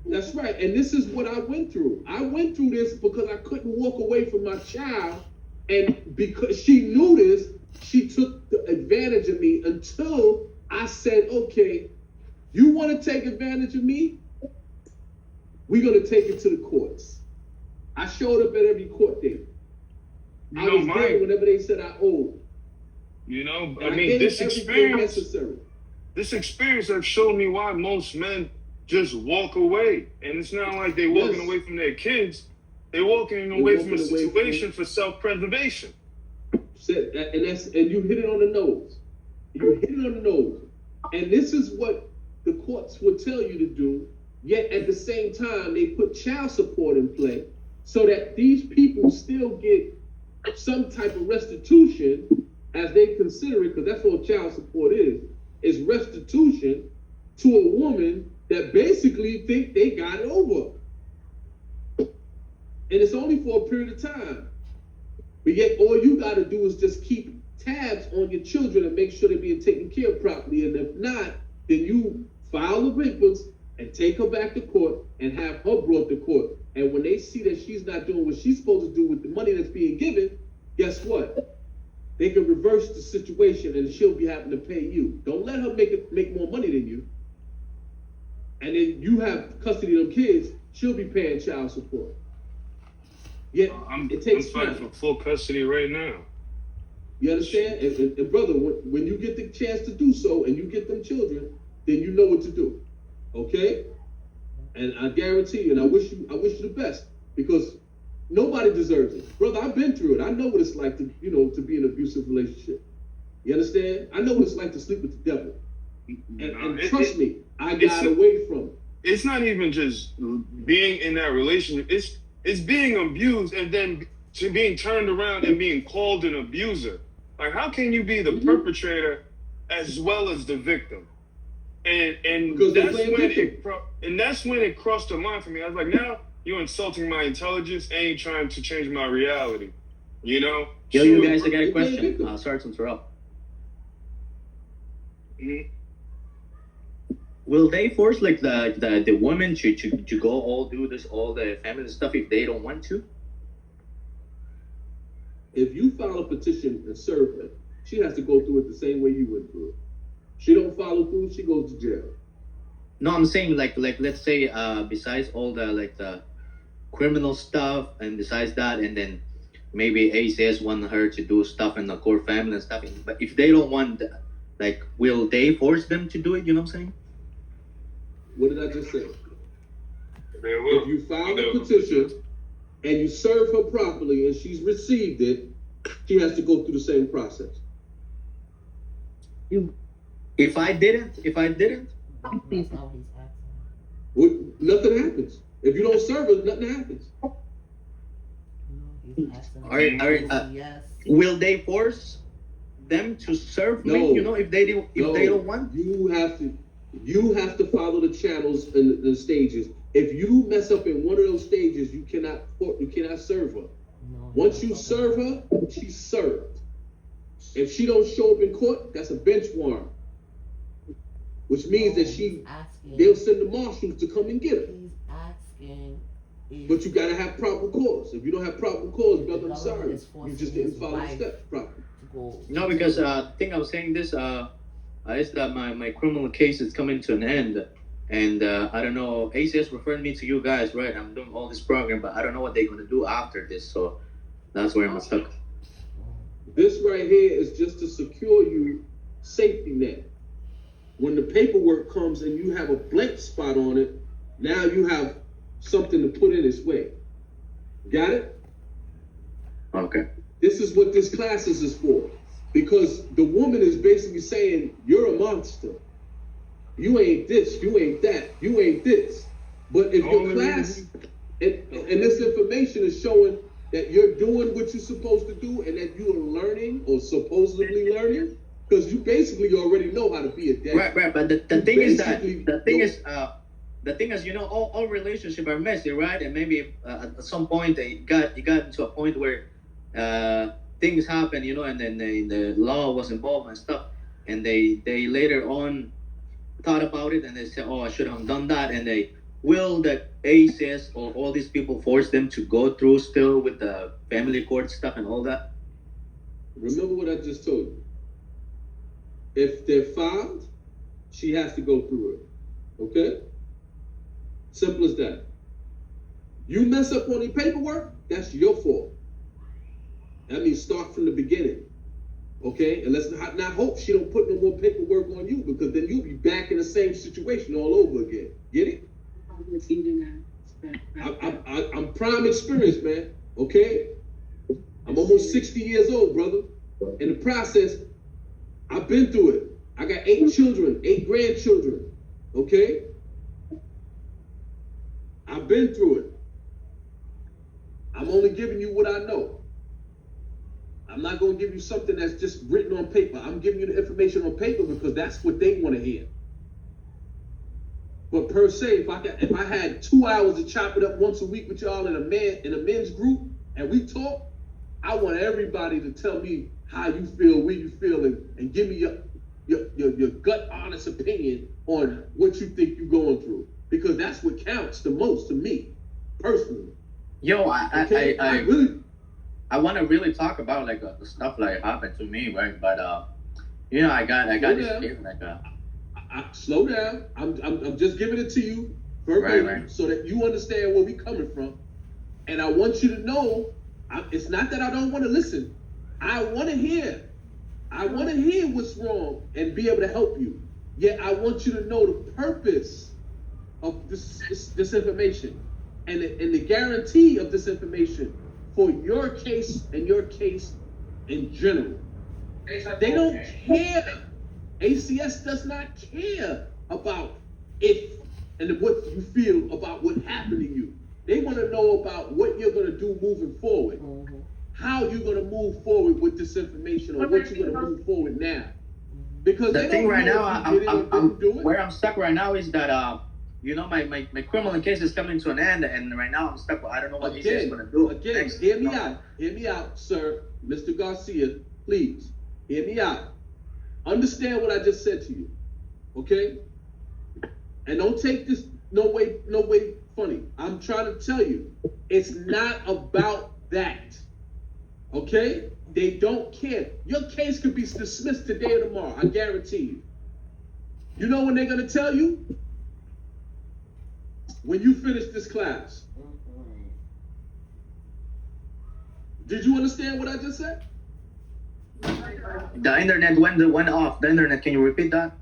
[SPEAKER 1] That's right. And this is what I went through. I went through this because I couldn't walk away from my child. And because she knew this, she took the advantage of me until I said, okay, you want to take advantage of me? We're going to take it to the courts. I showed up at every court date. I was there whenever they said I owed.
[SPEAKER 8] You know, I mean, this experience has shown me why most men just walk away. And it's not like they're walking away from their kids. They're walking away from a situation for self-preservation.
[SPEAKER 1] And you hit it on the nose. You hit it on the nose. And this is what the courts will tell you to do Yet at the same time, they put child support in play so that these people still get some type of restitution as they consider it, because that's what child support is restitution to a woman that basically think they got it over. And it's only for a period of time. But yet all you got to do is just keep tabs on your children and make sure they're being taken care of properly. And if not, then you file the papers and take her back to court and have her brought to court. And when they see that she's not doing what she's supposed to do with the money that's being given, guess what? They can reverse the situation and she'll be having to pay you. Don't let her make more money than you. And then you have custody of them kids, she'll be paying child support. Yet
[SPEAKER 8] I'm
[SPEAKER 1] it takes
[SPEAKER 8] fighting
[SPEAKER 1] time.
[SPEAKER 8] for full custody right now.
[SPEAKER 1] You understand? And brother, when you get the chance to do so and you get them children, then you know what to do. Okay? And I guarantee you, and I wish you the best, because nobody deserves it. Brother, I've been through it. I know what it's like to be in an abusive relationship. You understand? I know what it's like to sleep with the devil. And trust me, I got away from it.
[SPEAKER 8] It's not even just being in that relationship. It's being abused and then being turned around and being called an abuser. Like, how can you be the perpetrator as well as the victim? And that's when it crossed the line for me. I was like, now you're insulting my intelligence and you're trying to change my reality. You know?
[SPEAKER 4] Yo, you guys, I got a question. Sorry to interrupt.
[SPEAKER 8] Mhm.
[SPEAKER 4] Will they force like the women to go all do this, all the family stuff if they don't want to?
[SPEAKER 1] If you file a petition and serve her, she has to go through it the same way you went through it. She don't follow through, she goes to jail.
[SPEAKER 4] No, I'm saying like let's say besides all the criminal stuff and besides that, and then maybe ACS want her to do stuff in the core family and stuff. But if they don't want, like, will they force them to do it? You know what I'm saying?
[SPEAKER 1] What did I just say?
[SPEAKER 8] They will.
[SPEAKER 1] If you file a petition and you serve her properly and she's received it, she has to go through the same process.
[SPEAKER 4] If I didn't,
[SPEAKER 5] That's not what he's asking.
[SPEAKER 1] Nothing happens. If you don't serve her, nothing happens.
[SPEAKER 5] No, he's asking.
[SPEAKER 4] All right,
[SPEAKER 5] Yes.
[SPEAKER 4] will they force them to serve me?
[SPEAKER 1] No.
[SPEAKER 4] You know, if they don't want.
[SPEAKER 1] You have to follow the channels and the stages. If you mess up in one of those stages, you cannot serve her.
[SPEAKER 5] No,
[SPEAKER 1] Once you serve her, she's served. If she don't show up in court, that's a bench warrant, which means that they'll send the marshals to come and get her.
[SPEAKER 5] He's asking.
[SPEAKER 1] But you gotta have probable cause. If you don't have probable cause, brother, I'm
[SPEAKER 5] government
[SPEAKER 1] sorry,
[SPEAKER 5] is
[SPEAKER 1] you
[SPEAKER 5] forcing
[SPEAKER 1] just didn't
[SPEAKER 5] his
[SPEAKER 1] follow the
[SPEAKER 5] wife
[SPEAKER 1] steps properly.
[SPEAKER 4] No, because I think I was saying this. Is that my criminal case is coming to an end, and I don't know. ACS referred me to you guys, right? I'm doing all this program, but I don't know what they're gonna do after this. So that's where I'm stuck.
[SPEAKER 1] This right here is just to secure you safety net. When the paperwork comes and you have a blank spot on it, now you have something to put in its way. Got it?
[SPEAKER 4] Okay.
[SPEAKER 1] This is what this class is for. Because the woman is basically saying, you're a monster. You ain't this, you ain't that, you ain't this. But if your class and this information is showing that you're doing what you're supposed to do and that you are learning or supposedly learning, because you basically already know how to be a dad.
[SPEAKER 4] Right. But the thing is, you know, all relationships are messy, right? And maybe at some point you got into a point where things happen, you know, and then the law was involved and stuff, and they later on thought about it and they said, oh, I should have done that, and will the ACS or all these people force them to go through still with the family court stuff and all that?
[SPEAKER 1] Remember what I just told you. If they're filed, she has to go through it. Okay? Simple as that. You mess up on the paperwork, that's your fault. That means start from the beginning. Okay? And let's not hope she don't put no more paperwork on you, because then you'll be back in the same situation all over again. Get it? I'm prime experience, man. Okay? I'm almost 60 years old, brother. In the process, I've been through it. I got 8 children, 8 grandchildren. Okay? I've been through it. I'm only giving you what I know. I'm not going to give you something that's just written on paper. I'm giving you the information on paper because that's what they want to hear. But per se, if I had 2 hours to chop it up once a week with y'all in a men's group and we talk, I want everybody to tell me how you feel, where you feel, and give me your gut honest opinion on what you think you're going through, because that's what counts the most to me personally.
[SPEAKER 4] Yo,
[SPEAKER 1] Okay?
[SPEAKER 4] I
[SPEAKER 1] really.
[SPEAKER 4] I want to really talk about like the stuff like happened to me, right? But you know, I got this feeling like
[SPEAKER 1] Slow down. I'm just giving it to you verbatim,
[SPEAKER 4] Right.
[SPEAKER 1] so that you understand where we coming from. And I want you to know, it's not that I don't want to listen. I want to hear. I want to hear what's wrong and be able to help you. Yet I want you to know the purpose of this information and the guarantee of this information for your case and your case in general. They don't care. ACS does not care about if and what you feel about what happened to you. They want to know about what you're going to do moving forward. How you're going to move forward with this information, or what you're going to move forward now. Because
[SPEAKER 4] the
[SPEAKER 1] they
[SPEAKER 4] thing
[SPEAKER 1] don't
[SPEAKER 4] right
[SPEAKER 1] know
[SPEAKER 4] now,
[SPEAKER 1] if you did it or didn't do it.
[SPEAKER 4] where I'm stuck right now is that you know, my criminal case is coming to an end, and right now I'm stuck. I don't know what ACS is going to do.
[SPEAKER 1] Again,
[SPEAKER 4] next.
[SPEAKER 1] hear me out, sir, Mr. Garcia, please, hear me out. Understand what I just said to you, okay? And don't take this no way funny. I'm trying to tell you, it's not about that, okay? They don't care. Your case could be dismissed today or tomorrow, I guarantee you. You know when they're gonna tell you? When you finish this class. Did you understand what I just said?
[SPEAKER 4] The internet went off. The internet. Can you repeat that?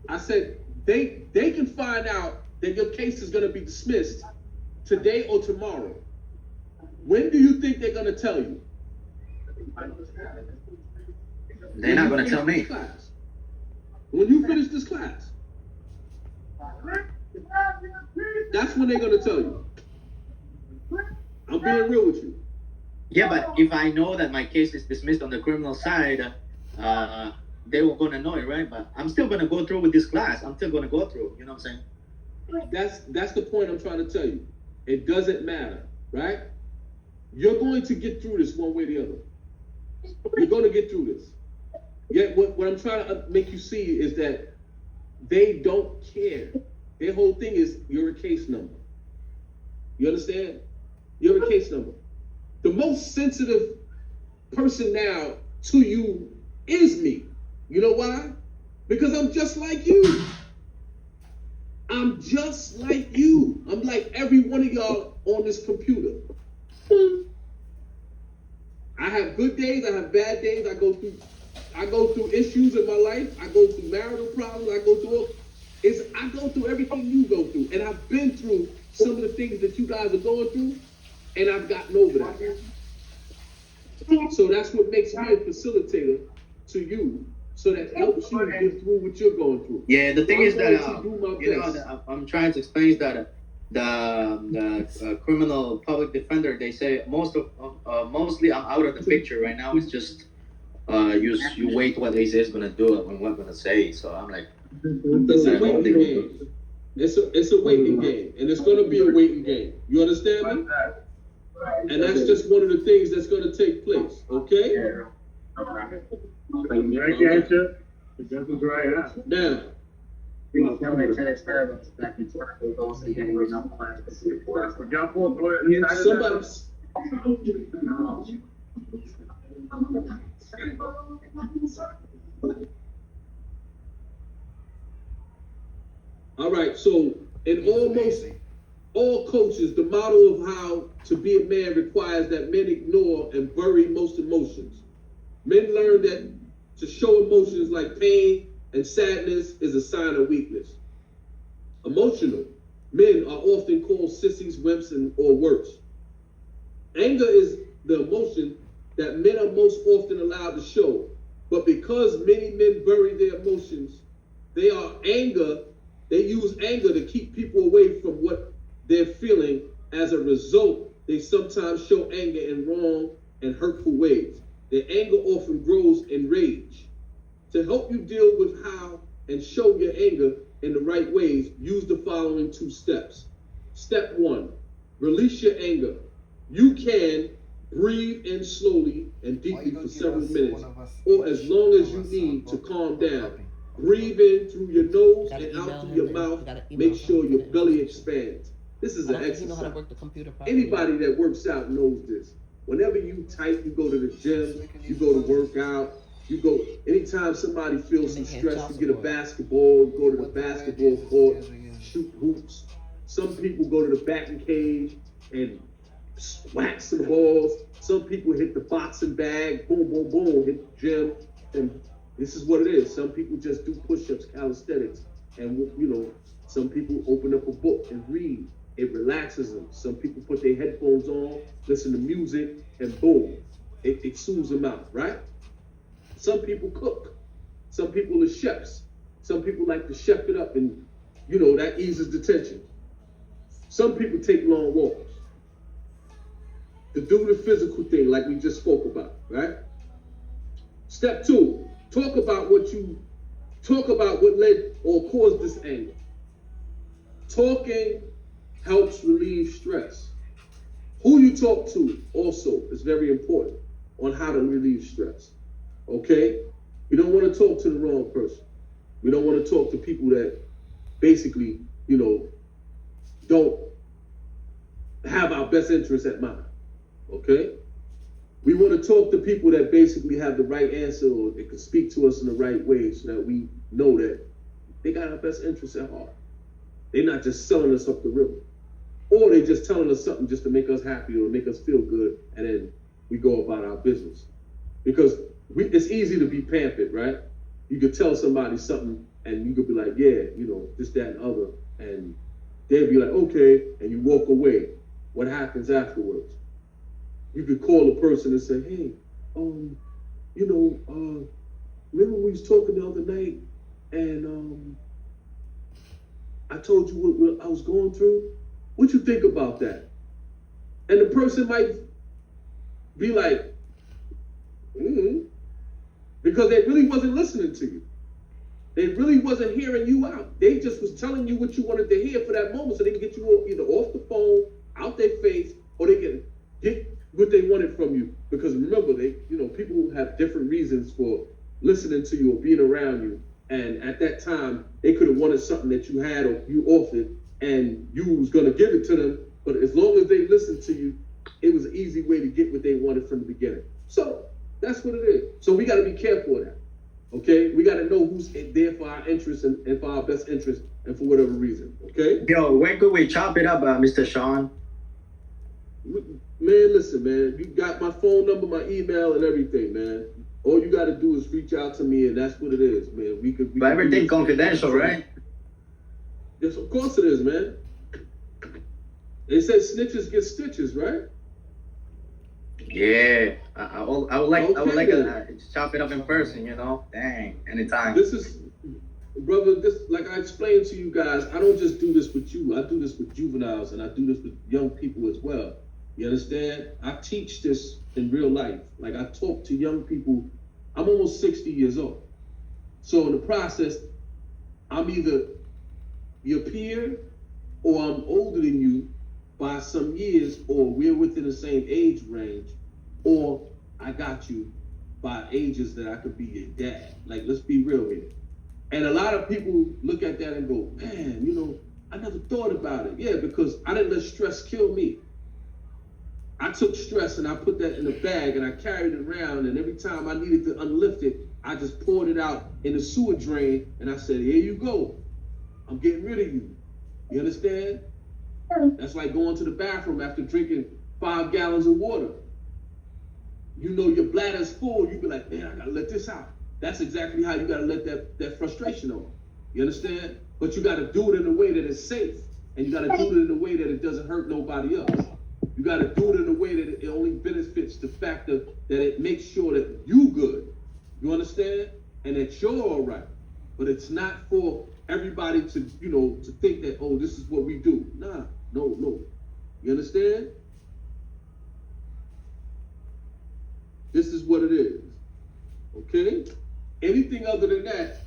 [SPEAKER 1] I said they can find out that your case is going to be dismissed today or tomorrow. When do you think they're going to tell you?
[SPEAKER 4] They're not going to tell me.
[SPEAKER 1] When you finish this class, that's when they're going to tell you. I'm being real with you.
[SPEAKER 4] Yeah, but if I know that my case is dismissed on the criminal side, they were gonna know it, right? But I'm still gonna go through with this class. I'm still gonna go through. You know what I'm saying?
[SPEAKER 1] That's the point I'm trying to tell you. It doesn't matter, right? You're going to get through this one way or the other. You're going to get through this. Yet what I'm trying to make you see is that they don't care. Their whole thing is you're a case number. You understand? You're a case number. The most sensitive person now to you is me. You know why? Because I'm just like you. I'm just like you. I'm like every one of y'all on this computer. I have good days, I have bad days. I go through issues in my life. I go through marital problems. I go through everything you go through. And I've been through some of the things that you guys are going through, and I've gotten over that. So that's what makes me a facilitator to you, so that helps you get through what you're going through.
[SPEAKER 4] Yeah, the thing is that
[SPEAKER 1] you know,
[SPEAKER 4] I'm trying to explain that the criminal public defender, they say mostly I'm out of the picture right now. It's just you wait what ACS is gonna do and what gonna say. So I'm like,
[SPEAKER 1] it's a waiting game. It's a waiting game, and it's gonna be a waiting game. You understand me? And that's just one of the things that's gonna take place. Okay? Now. All right, so in almost all cultures, the model of how to be a man requires that men ignore and bury most emotions. Men learn that to show emotions like pain and sadness is a sign of weakness. Emotional men are often called sissies, wimps, or worse. Anger is the emotion that men are most often allowed to show, but because many men bury their emotions, anger They use anger to keep people away from what they're feeling. As a result, they sometimes show anger in wrong and hurtful ways. Their anger often grows in rage. To help you deal with how and show your anger in the right ways, use the following 2 steps. Step 1, release your anger. You can breathe in slowly and deeply for several minutes, or as long as you need to calm down. Breathe in through your nose and out through your mouth. Make sure your belly expands. This is an
[SPEAKER 5] He know how to
[SPEAKER 1] exercise.
[SPEAKER 5] work the computer properly.
[SPEAKER 1] Anybody that works out knows this. Whenever you type, you go to the gym, you go to work out, you go, anytime somebody feels some stress, you get a basketball, you go to the basketball court, shoot hoops. Some people go to the batting cage and whack some balls. Some people hit the boxing bag, boom, boom, boom, hit the gym. And this is what it is. Some people just do push-ups, calisthenics. And, you know, some people open up a book and read. It relaxes them. Some people put their headphones on, listen to music, and boom, it soothes them out, right? Some people cook. Some people are chefs. Some people like to chef it up and, you know, that eases the tension. Some people take long walks. To do the physical thing like we just spoke about, right? Step 2, talk about what led or caused this anger. Talking helps relieve stress. Who you talk to also is very important on how to relieve stress. Okay? We don't want to talk to the wrong person. We don't want to talk to people that basically, you know, don't have our best interests at mind. Okay? We want to talk to people that basically have the right answer, or they can speak to us in the right way so that we know that they got our best interests at heart. They're not just selling us up the river. Or they're just telling us something just to make us happy or make us feel good, and then we go about our business. Because it's easy to be pampered, right? You could tell somebody something and you could be like, yeah, you know, this, that, and other. And they'd be like, okay, and you walk away. What happens afterwards? You could call a person and say, hey, remember we was talking the other night and I told you what I was going through? What you think about that? And the person might be like, because they really wasn't listening to you. They really wasn't hearing you out. They just was telling you what you wanted to hear for that moment so they can get you either off the phone, out their face, or they can get what they wanted from you. Because remember, people have different reasons for listening to you or being around you. And at that time, they could have wanted something that you had or you offered, and you was going to give it to them. But as long as they listened to you, it was an easy way to get what they wanted from the beginning. So that's what it is. So we got to be careful of that. Okay? We got to know who's there for our interests and for our best interest and for whatever reason. Okay?
[SPEAKER 4] Yo, when could we chop it up, Mr. Sean?
[SPEAKER 1] Man, listen, man. You got my phone number, my email, and everything, man. All you got to do is reach out to me, and that's what it is, man.
[SPEAKER 4] But everything confidential, right?
[SPEAKER 1] Yes, of course it is, man. They said snitches get stitches, right?
[SPEAKER 4] Yeah, I would like
[SPEAKER 1] Okay,
[SPEAKER 4] to chop it up in person, you know? Dang, anytime.
[SPEAKER 1] This is, brother, like I explained to you guys, I don't just do this with you. I do this with juveniles, and I do this with young people as well. You understand? I teach this in real life. Like, I talk to young people. I'm almost 60 years old. So in the process, I'm either your peer or I'm older than you by some years, or we're within the same age range, or I got you by ages that I could be your dad. Like, let's be real here. And a lot of people look at that and go, man, I never thought about it. Yeah, because I didn't let stress kill me. I took stress and I put that in a bag and I carried it around, and every time I needed to unlift it, I just poured it out in the sewer drain and I said, here you go. I'm getting rid of you. You understand? That's like going to the bathroom after drinking 5 gallons of water. You know your bladder's full, you be like, man, I gotta let this out. That's exactly how you gotta let that frustration out. You understand? But you gotta do it in a way that is safe, and you gotta do it in a way that it doesn't hurt nobody else. You got to do it in a way that it only benefits the factor that it makes sure that you good. You understand? And that you're all right. but it's not for everybody to, to think that, oh, this is what we do. Nah, no. You understand? This is what it is. Okay? Anything other than that,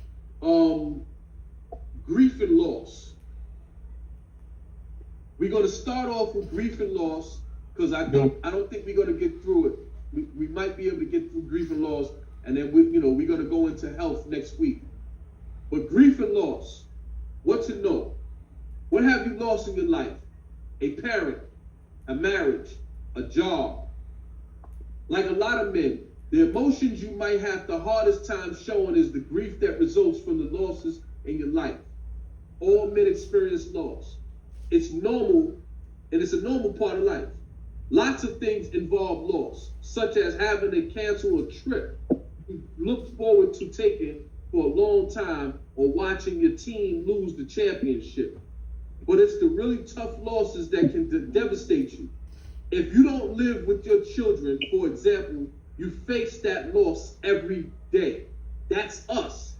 [SPEAKER 1] grief and loss. We're gonna start off with grief and loss, because I don't think we're gonna get through it. We might be able to get through grief and loss, and then we're gonna go into health next week. But grief and loss, what to know? What have you lost in your life? A parent, a marriage, a job. Like a lot of men, the emotions you might have the hardest time showing is the grief that results from the losses in your life. All men experience loss. It's normal, and it's a normal part of life. Lots of things involve loss, such as having to cancel a trip you looked forward to taking for a long time, or watching your team lose the championship. But it's the really tough losses that can devastate you. If you don't live with your children, for example, you face that loss every day. That's us.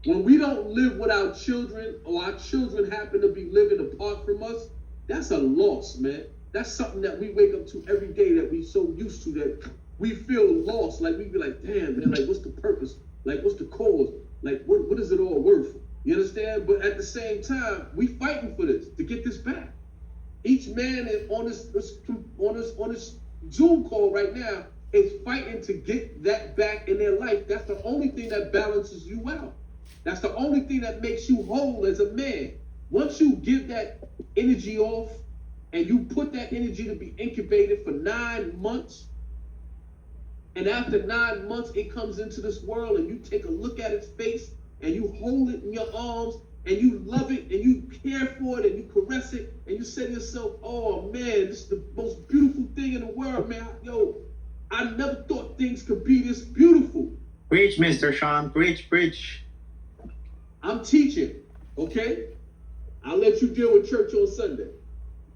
[SPEAKER 1] When we don't live with our children, or our children happen to be living apart from us, that's a loss, man. That's something that we wake up to every day that we so used to that we feel lost. Like we be like, damn, man, like what's the purpose? Like what's the cause? Like what is it all worth? You understand? But at the same time, we fighting for this, to get this back. Each man on this Zoom call right now is fighting to get that back in their life. That's the only thing that balances you out. That's the only thing that makes you whole as a man. Once you give that energy off and you put that energy to be incubated for 9 months, and after 9 months it comes into this world and you take a look at its face and you hold it in your arms and you love it and you care for it and you caress it and you say to yourself, oh man, this is the most beautiful thing in the world, man. Yo, I never thought things could be this beautiful.
[SPEAKER 4] Preach, Mr. Sean. Preach.
[SPEAKER 1] I'm teaching, okay? I'll let you deal with church on Sunday.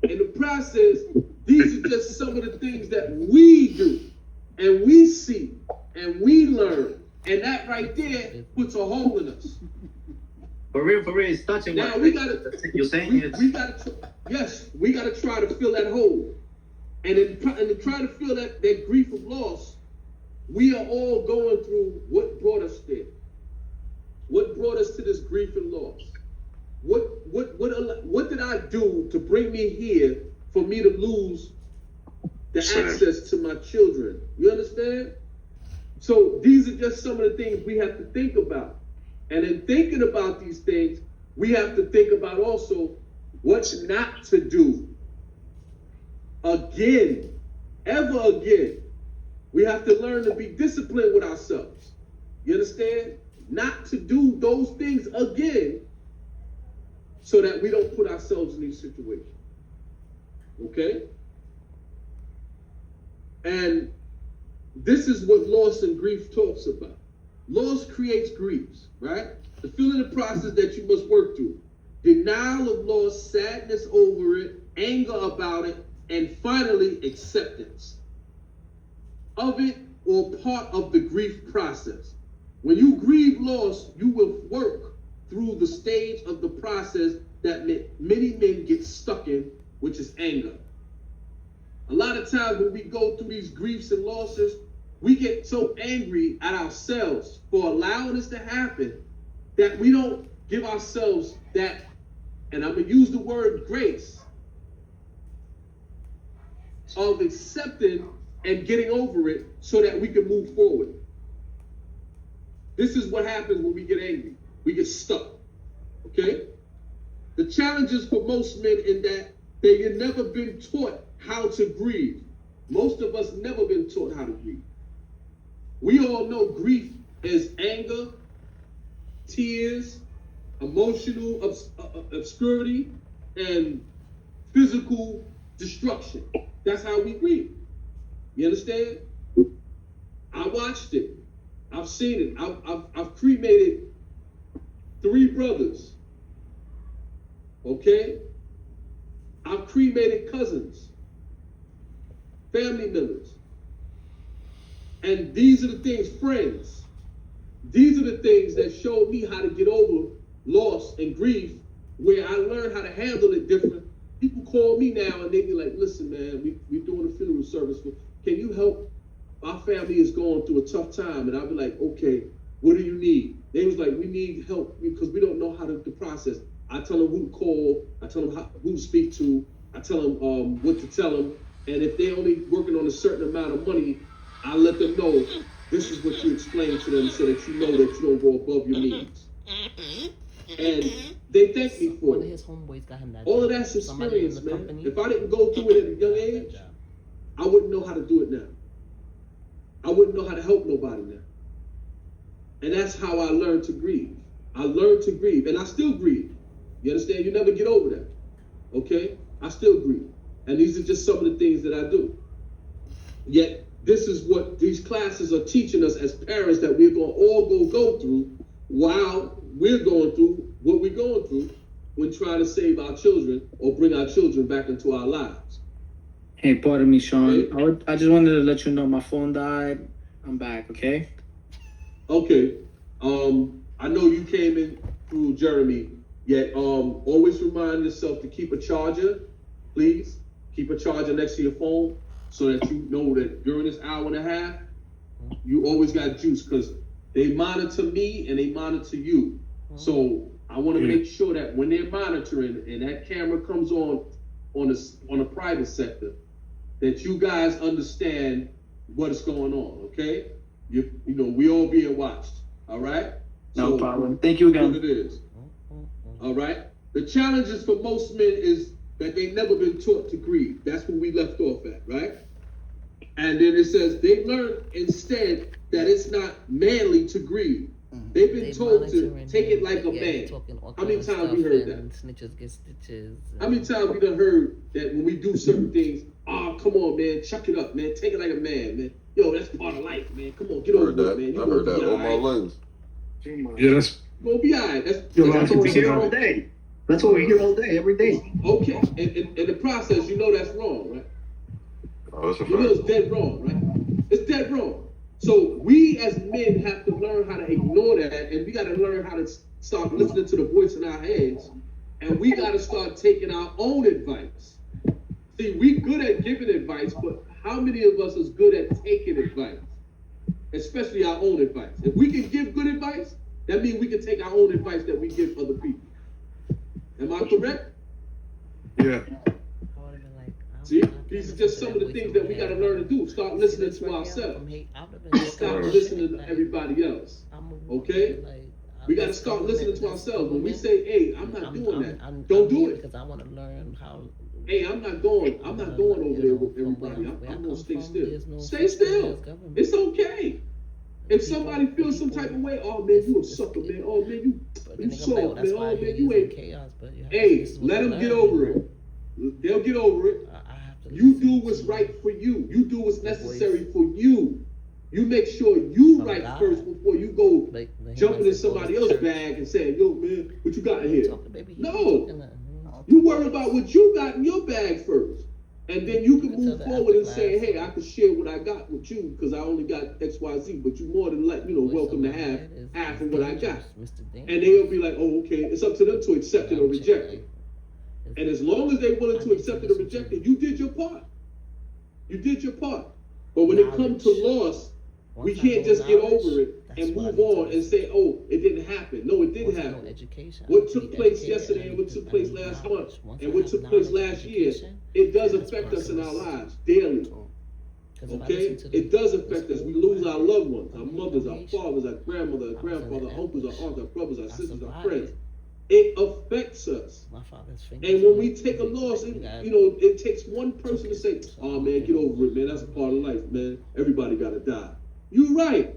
[SPEAKER 1] In the process, these are just some of the things that we do and we see and we learn. And that right there puts a hole in us.
[SPEAKER 4] For real, it's touching.
[SPEAKER 1] Now
[SPEAKER 4] what
[SPEAKER 1] we gotta,
[SPEAKER 4] you're saying.
[SPEAKER 1] we gotta, yes, we gotta try to fill that hole. And in trying to fill that grief of loss, we are all going through what brought us there. What brought us to this grief and loss? What did I do to bring me here for me to lose the access to my children? You understand? So these are just some of the things we have to think about. And in thinking about these things, we have to think about also what not to do again, ever again. We have to learn to be disciplined with ourselves. You understand? Not to do those things again so that we don't put ourselves in these situations. Okay? And this is what loss and grief talks about. Loss creates griefs, right? The feeling of process that you must work through. Denial of loss, sadness over it, anger about it, and finally acceptance of it or part of the grief process. When you grieve loss, you will work through the stage of the process that many men get stuck in, which is anger. A lot of times when we go through these griefs and losses, we get so angry at ourselves for allowing this to happen that we don't give ourselves that, and I'm going to use the word grace, of accepting and getting over it so that we can move forward. This is what happens when we get angry. We get stuck, okay? The challenges for most men in that they have never been taught how to grieve. Most of us never been taught how to grieve. We all know grief is anger, tears, emotional obscurity, and physical destruction. That's how we grieve. You understand? I watched it. I've seen it. I've cremated 3 brothers. Okay? I've cremated cousins, family members. And these are the things, friends. these are the things that showed me how to get over loss and grief, where I learned how to handle it different. People call me now and they be like, listen, man, we doing a funeral service. Can you help? Our family is going through a tough time. And I'll be like, okay, what do you need? They was like, we need help because we don't know how to process. I tell them who to call. I tell them who to speak to. I tell them what to tell them. And if they're only working on a certain amount of money, I let them know this is what you explain to them so that you know that you don't go above your means. And they thank me for
[SPEAKER 5] One of
[SPEAKER 1] it.
[SPEAKER 5] his homeboys got him that
[SPEAKER 1] All of
[SPEAKER 5] job.
[SPEAKER 1] that's
[SPEAKER 5] Somebody in
[SPEAKER 1] experience,
[SPEAKER 5] the
[SPEAKER 1] man.
[SPEAKER 5] company
[SPEAKER 1] If I didn't go through it at a young
[SPEAKER 5] got that
[SPEAKER 1] age,
[SPEAKER 5] job.
[SPEAKER 1] I wouldn't know how to do it now. I wouldn't know how to help nobody now. And that's how I learned to grieve. I learned to grieve, and I still grieve. You understand? You never get over that. Okay? I still grieve. And these are just some of the things that I do. Yet, this is what these classes are teaching us as parents that we're going to all go through while we're going through what we're going through when trying to save our children or bring our children back into our lives.
[SPEAKER 10] Hey, pardon me, Sean.
[SPEAKER 1] Okay.
[SPEAKER 10] I just wanted to let you know my phone died. I'm back, okay?
[SPEAKER 1] Okay. I know you came in through Jeremy, yet always remind yourself to keep a charger, please. Keep a charger next to your phone so that you know that during this hour and a half, you always got juice, because they monitor me and they monitor you. So I want to make sure that when they're monitoring and that camera comes on a private sector, that you guys understand what is going on, okay? You know, we all being watched, all right?
[SPEAKER 10] No problem. Thank you again.
[SPEAKER 1] What it is, all right? The challenges for most men is that they've never been taught to grieve. That's where we left off at, right? And then it says they learn instead that it's not manly to grieve. They've been told to take it like a man. How many times we heard that?
[SPEAKER 5] Snitches get stitches.
[SPEAKER 1] How many times we done heard that when we do certain things, oh, come on, man, chuck it up, man, take it like a man, man. Yo, that's part of life, man. Come on, get over it, man. You
[SPEAKER 6] I heard that
[SPEAKER 1] gonna
[SPEAKER 6] all
[SPEAKER 1] be
[SPEAKER 6] my
[SPEAKER 1] all right.
[SPEAKER 6] lives.
[SPEAKER 2] Yeah, that's
[SPEAKER 1] You gonna be all right.
[SPEAKER 11] That's what we hear all day. That's what we hear all day, every day.
[SPEAKER 1] Okay, and in the process, you know that's wrong, right?
[SPEAKER 6] Oh, that's a
[SPEAKER 1] You know
[SPEAKER 6] fact.
[SPEAKER 1] it's dead wrong, right? It's dead wrong. So we as men have to learn how to ignore that, and we got to learn how to start listening to the voice in our heads, and we got to start taking our own advice. See, we good at giving advice, but how many of us is good at taking advice? Especially our own advice. If we can give good advice, that means we can take our own advice that we give other people. Am I correct?
[SPEAKER 2] yeah.
[SPEAKER 1] See, these are just some of the things that we got to learn to do. Start listening to ourselves. Stop listening to everybody else. Okay? We got to start listening to ourselves. When we say, hey, I'm not doing that, don't do it.
[SPEAKER 5] Because I want to learn how.
[SPEAKER 1] Hey, I'm not going over there with everybody. I'm going to stay still. Stay still. It's okay. If somebody feels some type of way, oh man, you a sucker, man. Oh man, you soft, man. Oh man, you ain't. Hey, let them get over it. They'll get over it. You do what's right for you. You do what's necessary for you. You make sure you right first before you go jumping in somebody else's bag and saying, yo man, what you got in here? No. You worry about what you got in your bag first. And then you can move forward and say, hey, I can share what I got with you because I only got XYZ, but you more than welcome to have half of what I got. And they'll be like, oh, okay. It's up to them to accept it or reject it. And as long as they're willing to accept it or reject it, you did your part. You did your part. But when it comes to loss, we can't just get over it and move on and say, oh, it didn't happen. No, it did happen. What took place yesterday and what took place last month and what took place last year, it does affect us in our lives daily. Okay? It does affect us. We lose our loved ones, our mothers, our fathers, our grandmother, our grandfather, our uncles, our aunts, our brothers, our sisters, our friends. It affects us. And when we take a loss, it takes one person to say, oh man, get over it, man. That's a part of life, man. Everybody gotta die. You're right.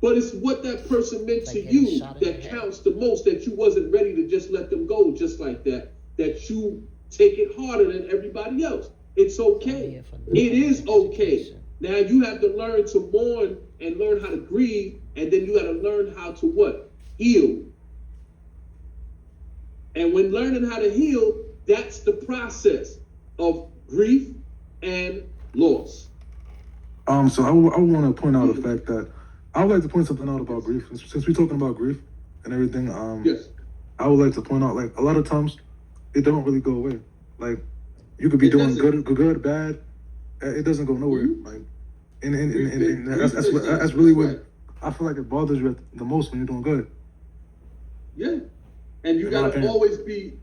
[SPEAKER 1] But it's what that person meant to you that counts the most, that you wasn't ready to just let them go just like that, that you take it harder than everybody else. It's okay. It is okay. Now you have to learn to mourn and learn how to grieve, and then you got to learn how to what? Heal. And when learning how to heal, that's the process of grief and loss.
[SPEAKER 2] So I want to point out the fact that I would like to point something out about grief. Since we're talking about grief and everything,
[SPEAKER 1] Yes.
[SPEAKER 2] I would like to point out, like, a lot of times, it don't really go away. Like, you could be
[SPEAKER 1] It
[SPEAKER 2] doing
[SPEAKER 1] doesn't.
[SPEAKER 2] good, bad. It doesn't go nowhere.
[SPEAKER 1] Mhm.
[SPEAKER 2] Like, and that's really what I feel like it bothers you the most when you're doing good.
[SPEAKER 1] Yeah, and you
[SPEAKER 2] In my
[SPEAKER 1] gotta
[SPEAKER 2] opinion.
[SPEAKER 1] always be,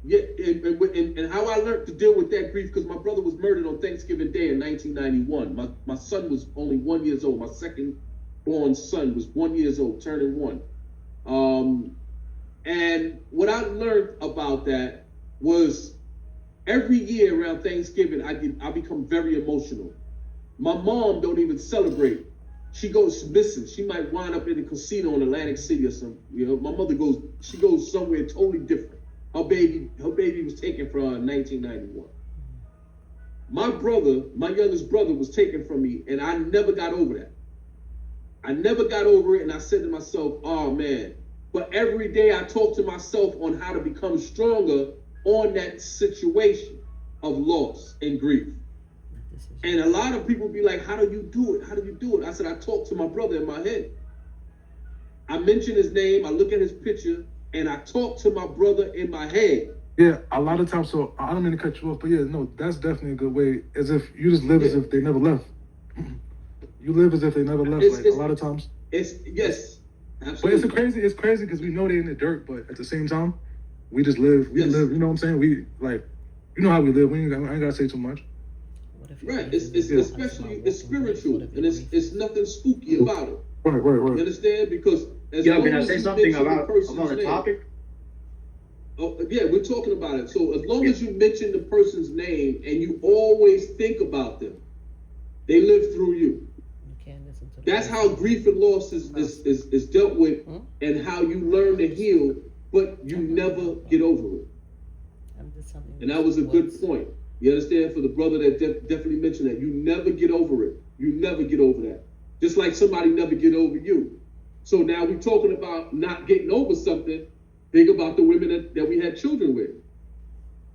[SPEAKER 1] yeah, and how I learned to deal with that grief, because my brother was murdered on Thanksgiving Day in 1991. My son was only 1 year old. My second born son was 1 year old, turning one. And what I learned about that was every year around Thanksgiving, I become very emotional. My mom don't even celebrate. She goes missing. She might wind up in a casino in Atlantic City or something. You know, my mother she goes somewhere totally different. Her baby was taken from her in 1991. My brother, my youngest brother, was taken from me, and I never got over that. I never got over it, and I said to myself, oh man. But every day I talk to myself on how to become stronger on that situation of loss and grief. And a lot of people be like, how do you do it? How do you do it? I said, I talk to my brother in my head. I mention his name, I look at his picture, and I talk to my brother in my head.
[SPEAKER 2] Yeah, a lot of times, so I don't mean to cut you off, but yeah, no, that's definitely a good way. As if you just live as if they never left. You live as if they never left, like a lot of times.
[SPEAKER 1] Yes,
[SPEAKER 2] But
[SPEAKER 1] absolutely.
[SPEAKER 2] it's crazy because we know they're in the dirt, but at the same time, we just live,
[SPEAKER 1] Yes.
[SPEAKER 2] you know what I'm saying? We, like, you know how we live, I ain't gotta say too much.
[SPEAKER 5] What if
[SPEAKER 1] Right,
[SPEAKER 5] you
[SPEAKER 1] it's
[SPEAKER 5] do
[SPEAKER 1] especially, it's spiritual,
[SPEAKER 5] What if
[SPEAKER 1] and it's nothing spooky about it.
[SPEAKER 2] Right.
[SPEAKER 1] You understand? Because as
[SPEAKER 11] Yo,
[SPEAKER 1] long
[SPEAKER 11] can I
[SPEAKER 1] as
[SPEAKER 11] say
[SPEAKER 1] you
[SPEAKER 11] something
[SPEAKER 1] mention
[SPEAKER 11] about
[SPEAKER 1] person's
[SPEAKER 11] the
[SPEAKER 1] name-
[SPEAKER 11] topic?
[SPEAKER 1] Oh, yeah, we're talking about it. So as long as you mention the person's name and you always think about them, they live through you.
[SPEAKER 5] You can't listen to
[SPEAKER 1] That's how grief and loss is dealt with, and how you learn to heal, but you never get over it.
[SPEAKER 5] I'm just telling you.
[SPEAKER 1] And that was a good
[SPEAKER 5] what's-
[SPEAKER 1] point. You understand? For the brother that definitely mentioned that, you never get over it. You never get over that. Just like somebody never get over you. So now we're talking about not getting over something. Think about the women that we had children with.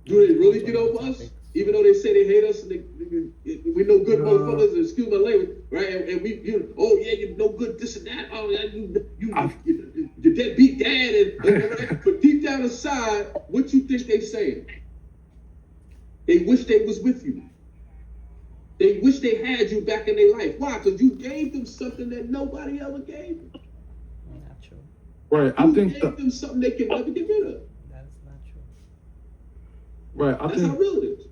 [SPEAKER 1] Do they really get over us? Even though they say they hate us, and we no good motherfuckers, and excuse my language, right? And we, oh yeah, you're no good, this and that. Oh yeah, you deadbeat dad, and but deep down inside, what you think they saying? They wish they was with you. They wish they had you back in their life. Why? Because you gave them something that nobody ever gave them.
[SPEAKER 5] Not true.
[SPEAKER 2] Right, I
[SPEAKER 1] You
[SPEAKER 2] think
[SPEAKER 1] gave them something they can never get rid of.
[SPEAKER 5] That is not true.
[SPEAKER 2] right, I
[SPEAKER 1] That's
[SPEAKER 2] think,
[SPEAKER 1] how real it is.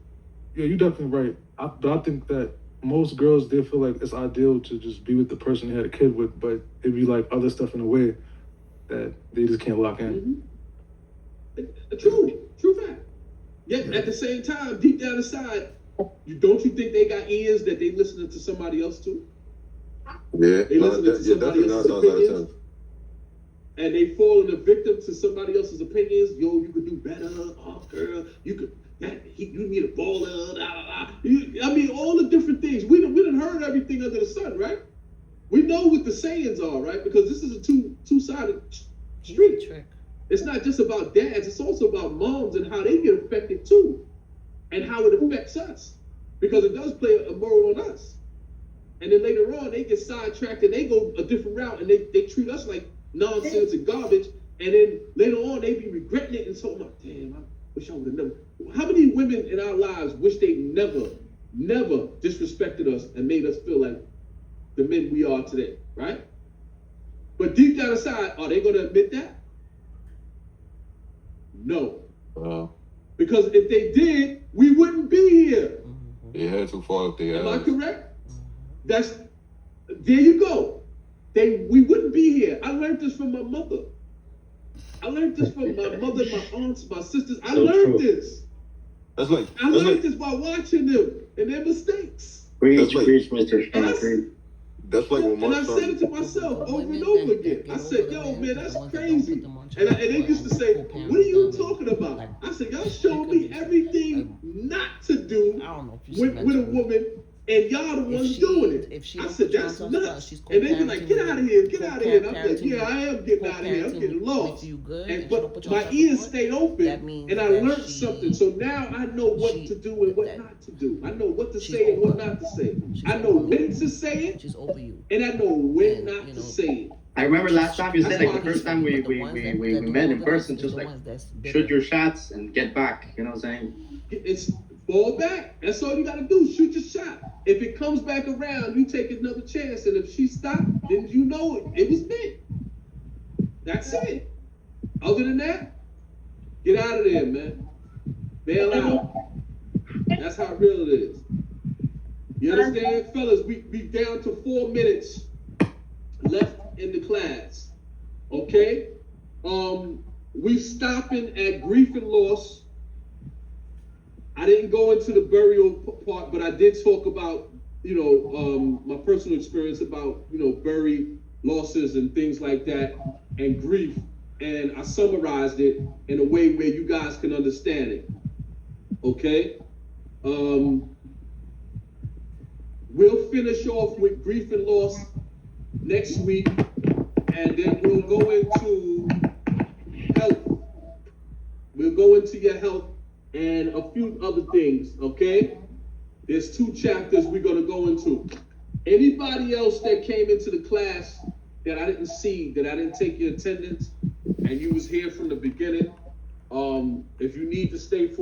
[SPEAKER 2] yeah, you're definitely right. I think that most girls, they feel like it's ideal to just be with the person they had a kid with, but it'd be like other stuff in a way that they just can't lock in.
[SPEAKER 1] True fact. Yet at the same time, deep down inside, don't you think they got ears that they listening to somebody else too?
[SPEAKER 6] Yeah,
[SPEAKER 1] They listening to somebody
[SPEAKER 6] definitely
[SPEAKER 1] else's
[SPEAKER 6] 9 times out of
[SPEAKER 1] opinions,
[SPEAKER 6] 10.
[SPEAKER 1] and they falling a victim to somebody else's opinions. Yo, you could do better. Oh, girl, you could. You need a baller. I mean, all the different things. We done heard everything under the sun, right? We know what the sayings are, right? Because this is a two-sided street.
[SPEAKER 5] Trick.
[SPEAKER 1] It's not just about dads, it's also about moms and how they get affected too, and how it affects us, because it does play a role on us. And then later on, they get sidetracked and they go a different route, and they treat us like nonsense and garbage. And then later on, they be regretting it and so like, damn, I wish I would have never. How many women in our lives wish they never disrespected us and made us feel like the men we are today, right? But deep down inside, are they going to admit that? No. Because if they did, we wouldn't be here.
[SPEAKER 6] They had to fall if they
[SPEAKER 1] Am I correct? There you go. We wouldn't be here. I learned this from my mother. I learned this from my mother, my aunts, my sisters. I learned this.
[SPEAKER 6] That's like,
[SPEAKER 1] I learned this by watching them and their mistakes.
[SPEAKER 11] Preach,
[SPEAKER 6] like-
[SPEAKER 11] preach, Mr. Concrete.
[SPEAKER 6] that's like when
[SPEAKER 1] And
[SPEAKER 6] my
[SPEAKER 1] I said it to
[SPEAKER 6] son,
[SPEAKER 1] myself over and over again. I said, yo, man, that's crazy. And they used to say, what are you talking about? I said, y'all showing me everything not to do
[SPEAKER 5] I don't know if you should
[SPEAKER 1] with a
[SPEAKER 5] mention
[SPEAKER 1] woman and y'all the ones
[SPEAKER 5] she-
[SPEAKER 1] doing it.
[SPEAKER 5] if she
[SPEAKER 1] I
[SPEAKER 5] don't
[SPEAKER 1] said,
[SPEAKER 5] put you
[SPEAKER 1] that's
[SPEAKER 5] on some
[SPEAKER 1] nuts.
[SPEAKER 5] stuff, she's
[SPEAKER 1] And they be like, get out of here, get out of here. And I'm like,
[SPEAKER 5] co-parenting
[SPEAKER 1] yeah, I am getting out of here. I'm
[SPEAKER 5] co-parenting
[SPEAKER 1] getting lost.
[SPEAKER 5] with you good,
[SPEAKER 1] And
[SPEAKER 5] and she don't
[SPEAKER 1] but
[SPEAKER 5] put you on
[SPEAKER 1] my
[SPEAKER 5] child
[SPEAKER 1] ears
[SPEAKER 5] support,
[SPEAKER 1] stayed open,
[SPEAKER 5] that means
[SPEAKER 1] and I
[SPEAKER 5] that
[SPEAKER 1] learned
[SPEAKER 5] she-
[SPEAKER 1] something. So now I know what
[SPEAKER 5] she-
[SPEAKER 1] to do and what
[SPEAKER 5] that-
[SPEAKER 1] not to do. I know what to
[SPEAKER 5] she's
[SPEAKER 1] say and what
[SPEAKER 5] over-
[SPEAKER 1] not to say.
[SPEAKER 5] she's
[SPEAKER 1] I know
[SPEAKER 5] over
[SPEAKER 1] when
[SPEAKER 5] you.
[SPEAKER 1] to say it,
[SPEAKER 5] She's over you.
[SPEAKER 1] and I know when
[SPEAKER 5] And,
[SPEAKER 1] not
[SPEAKER 5] you
[SPEAKER 1] to
[SPEAKER 5] know,
[SPEAKER 1] say it.
[SPEAKER 11] I remember last time you
[SPEAKER 1] That's
[SPEAKER 11] said, like,
[SPEAKER 1] why
[SPEAKER 11] the first time we
[SPEAKER 5] But the ones that do
[SPEAKER 11] met in
[SPEAKER 5] all
[SPEAKER 11] person,
[SPEAKER 5] that
[SPEAKER 11] just
[SPEAKER 5] is the
[SPEAKER 11] like,
[SPEAKER 5] ones that's
[SPEAKER 11] shoot
[SPEAKER 5] bitter.
[SPEAKER 11] your shots and get back. You know what I'm saying?
[SPEAKER 1] It's fall back. That's all you gotta do. Shoot your shot. If it comes back around, you take another chance. And if she stopped, then you know it was me. That's it. Other than that, get out of there, man. Bail out. That's how real it is. You understand, fellas? We down to 4 minutes left in the class. Okay? We stopping at grief and loss. I didn't go into the burial part, but I did talk about, my personal experience about, buried losses and things like that, and grief. And I summarized it in a way where you guys can understand it. Okay? We'll finish off with grief and loss next week, and then we'll go into health. We'll go into your health and a few other things, okay? There's 2 chapters we're gonna go into. Anybody else that came into the class that I didn't see, that I didn't take your attendance, and you was here from the beginning, if you need to stay for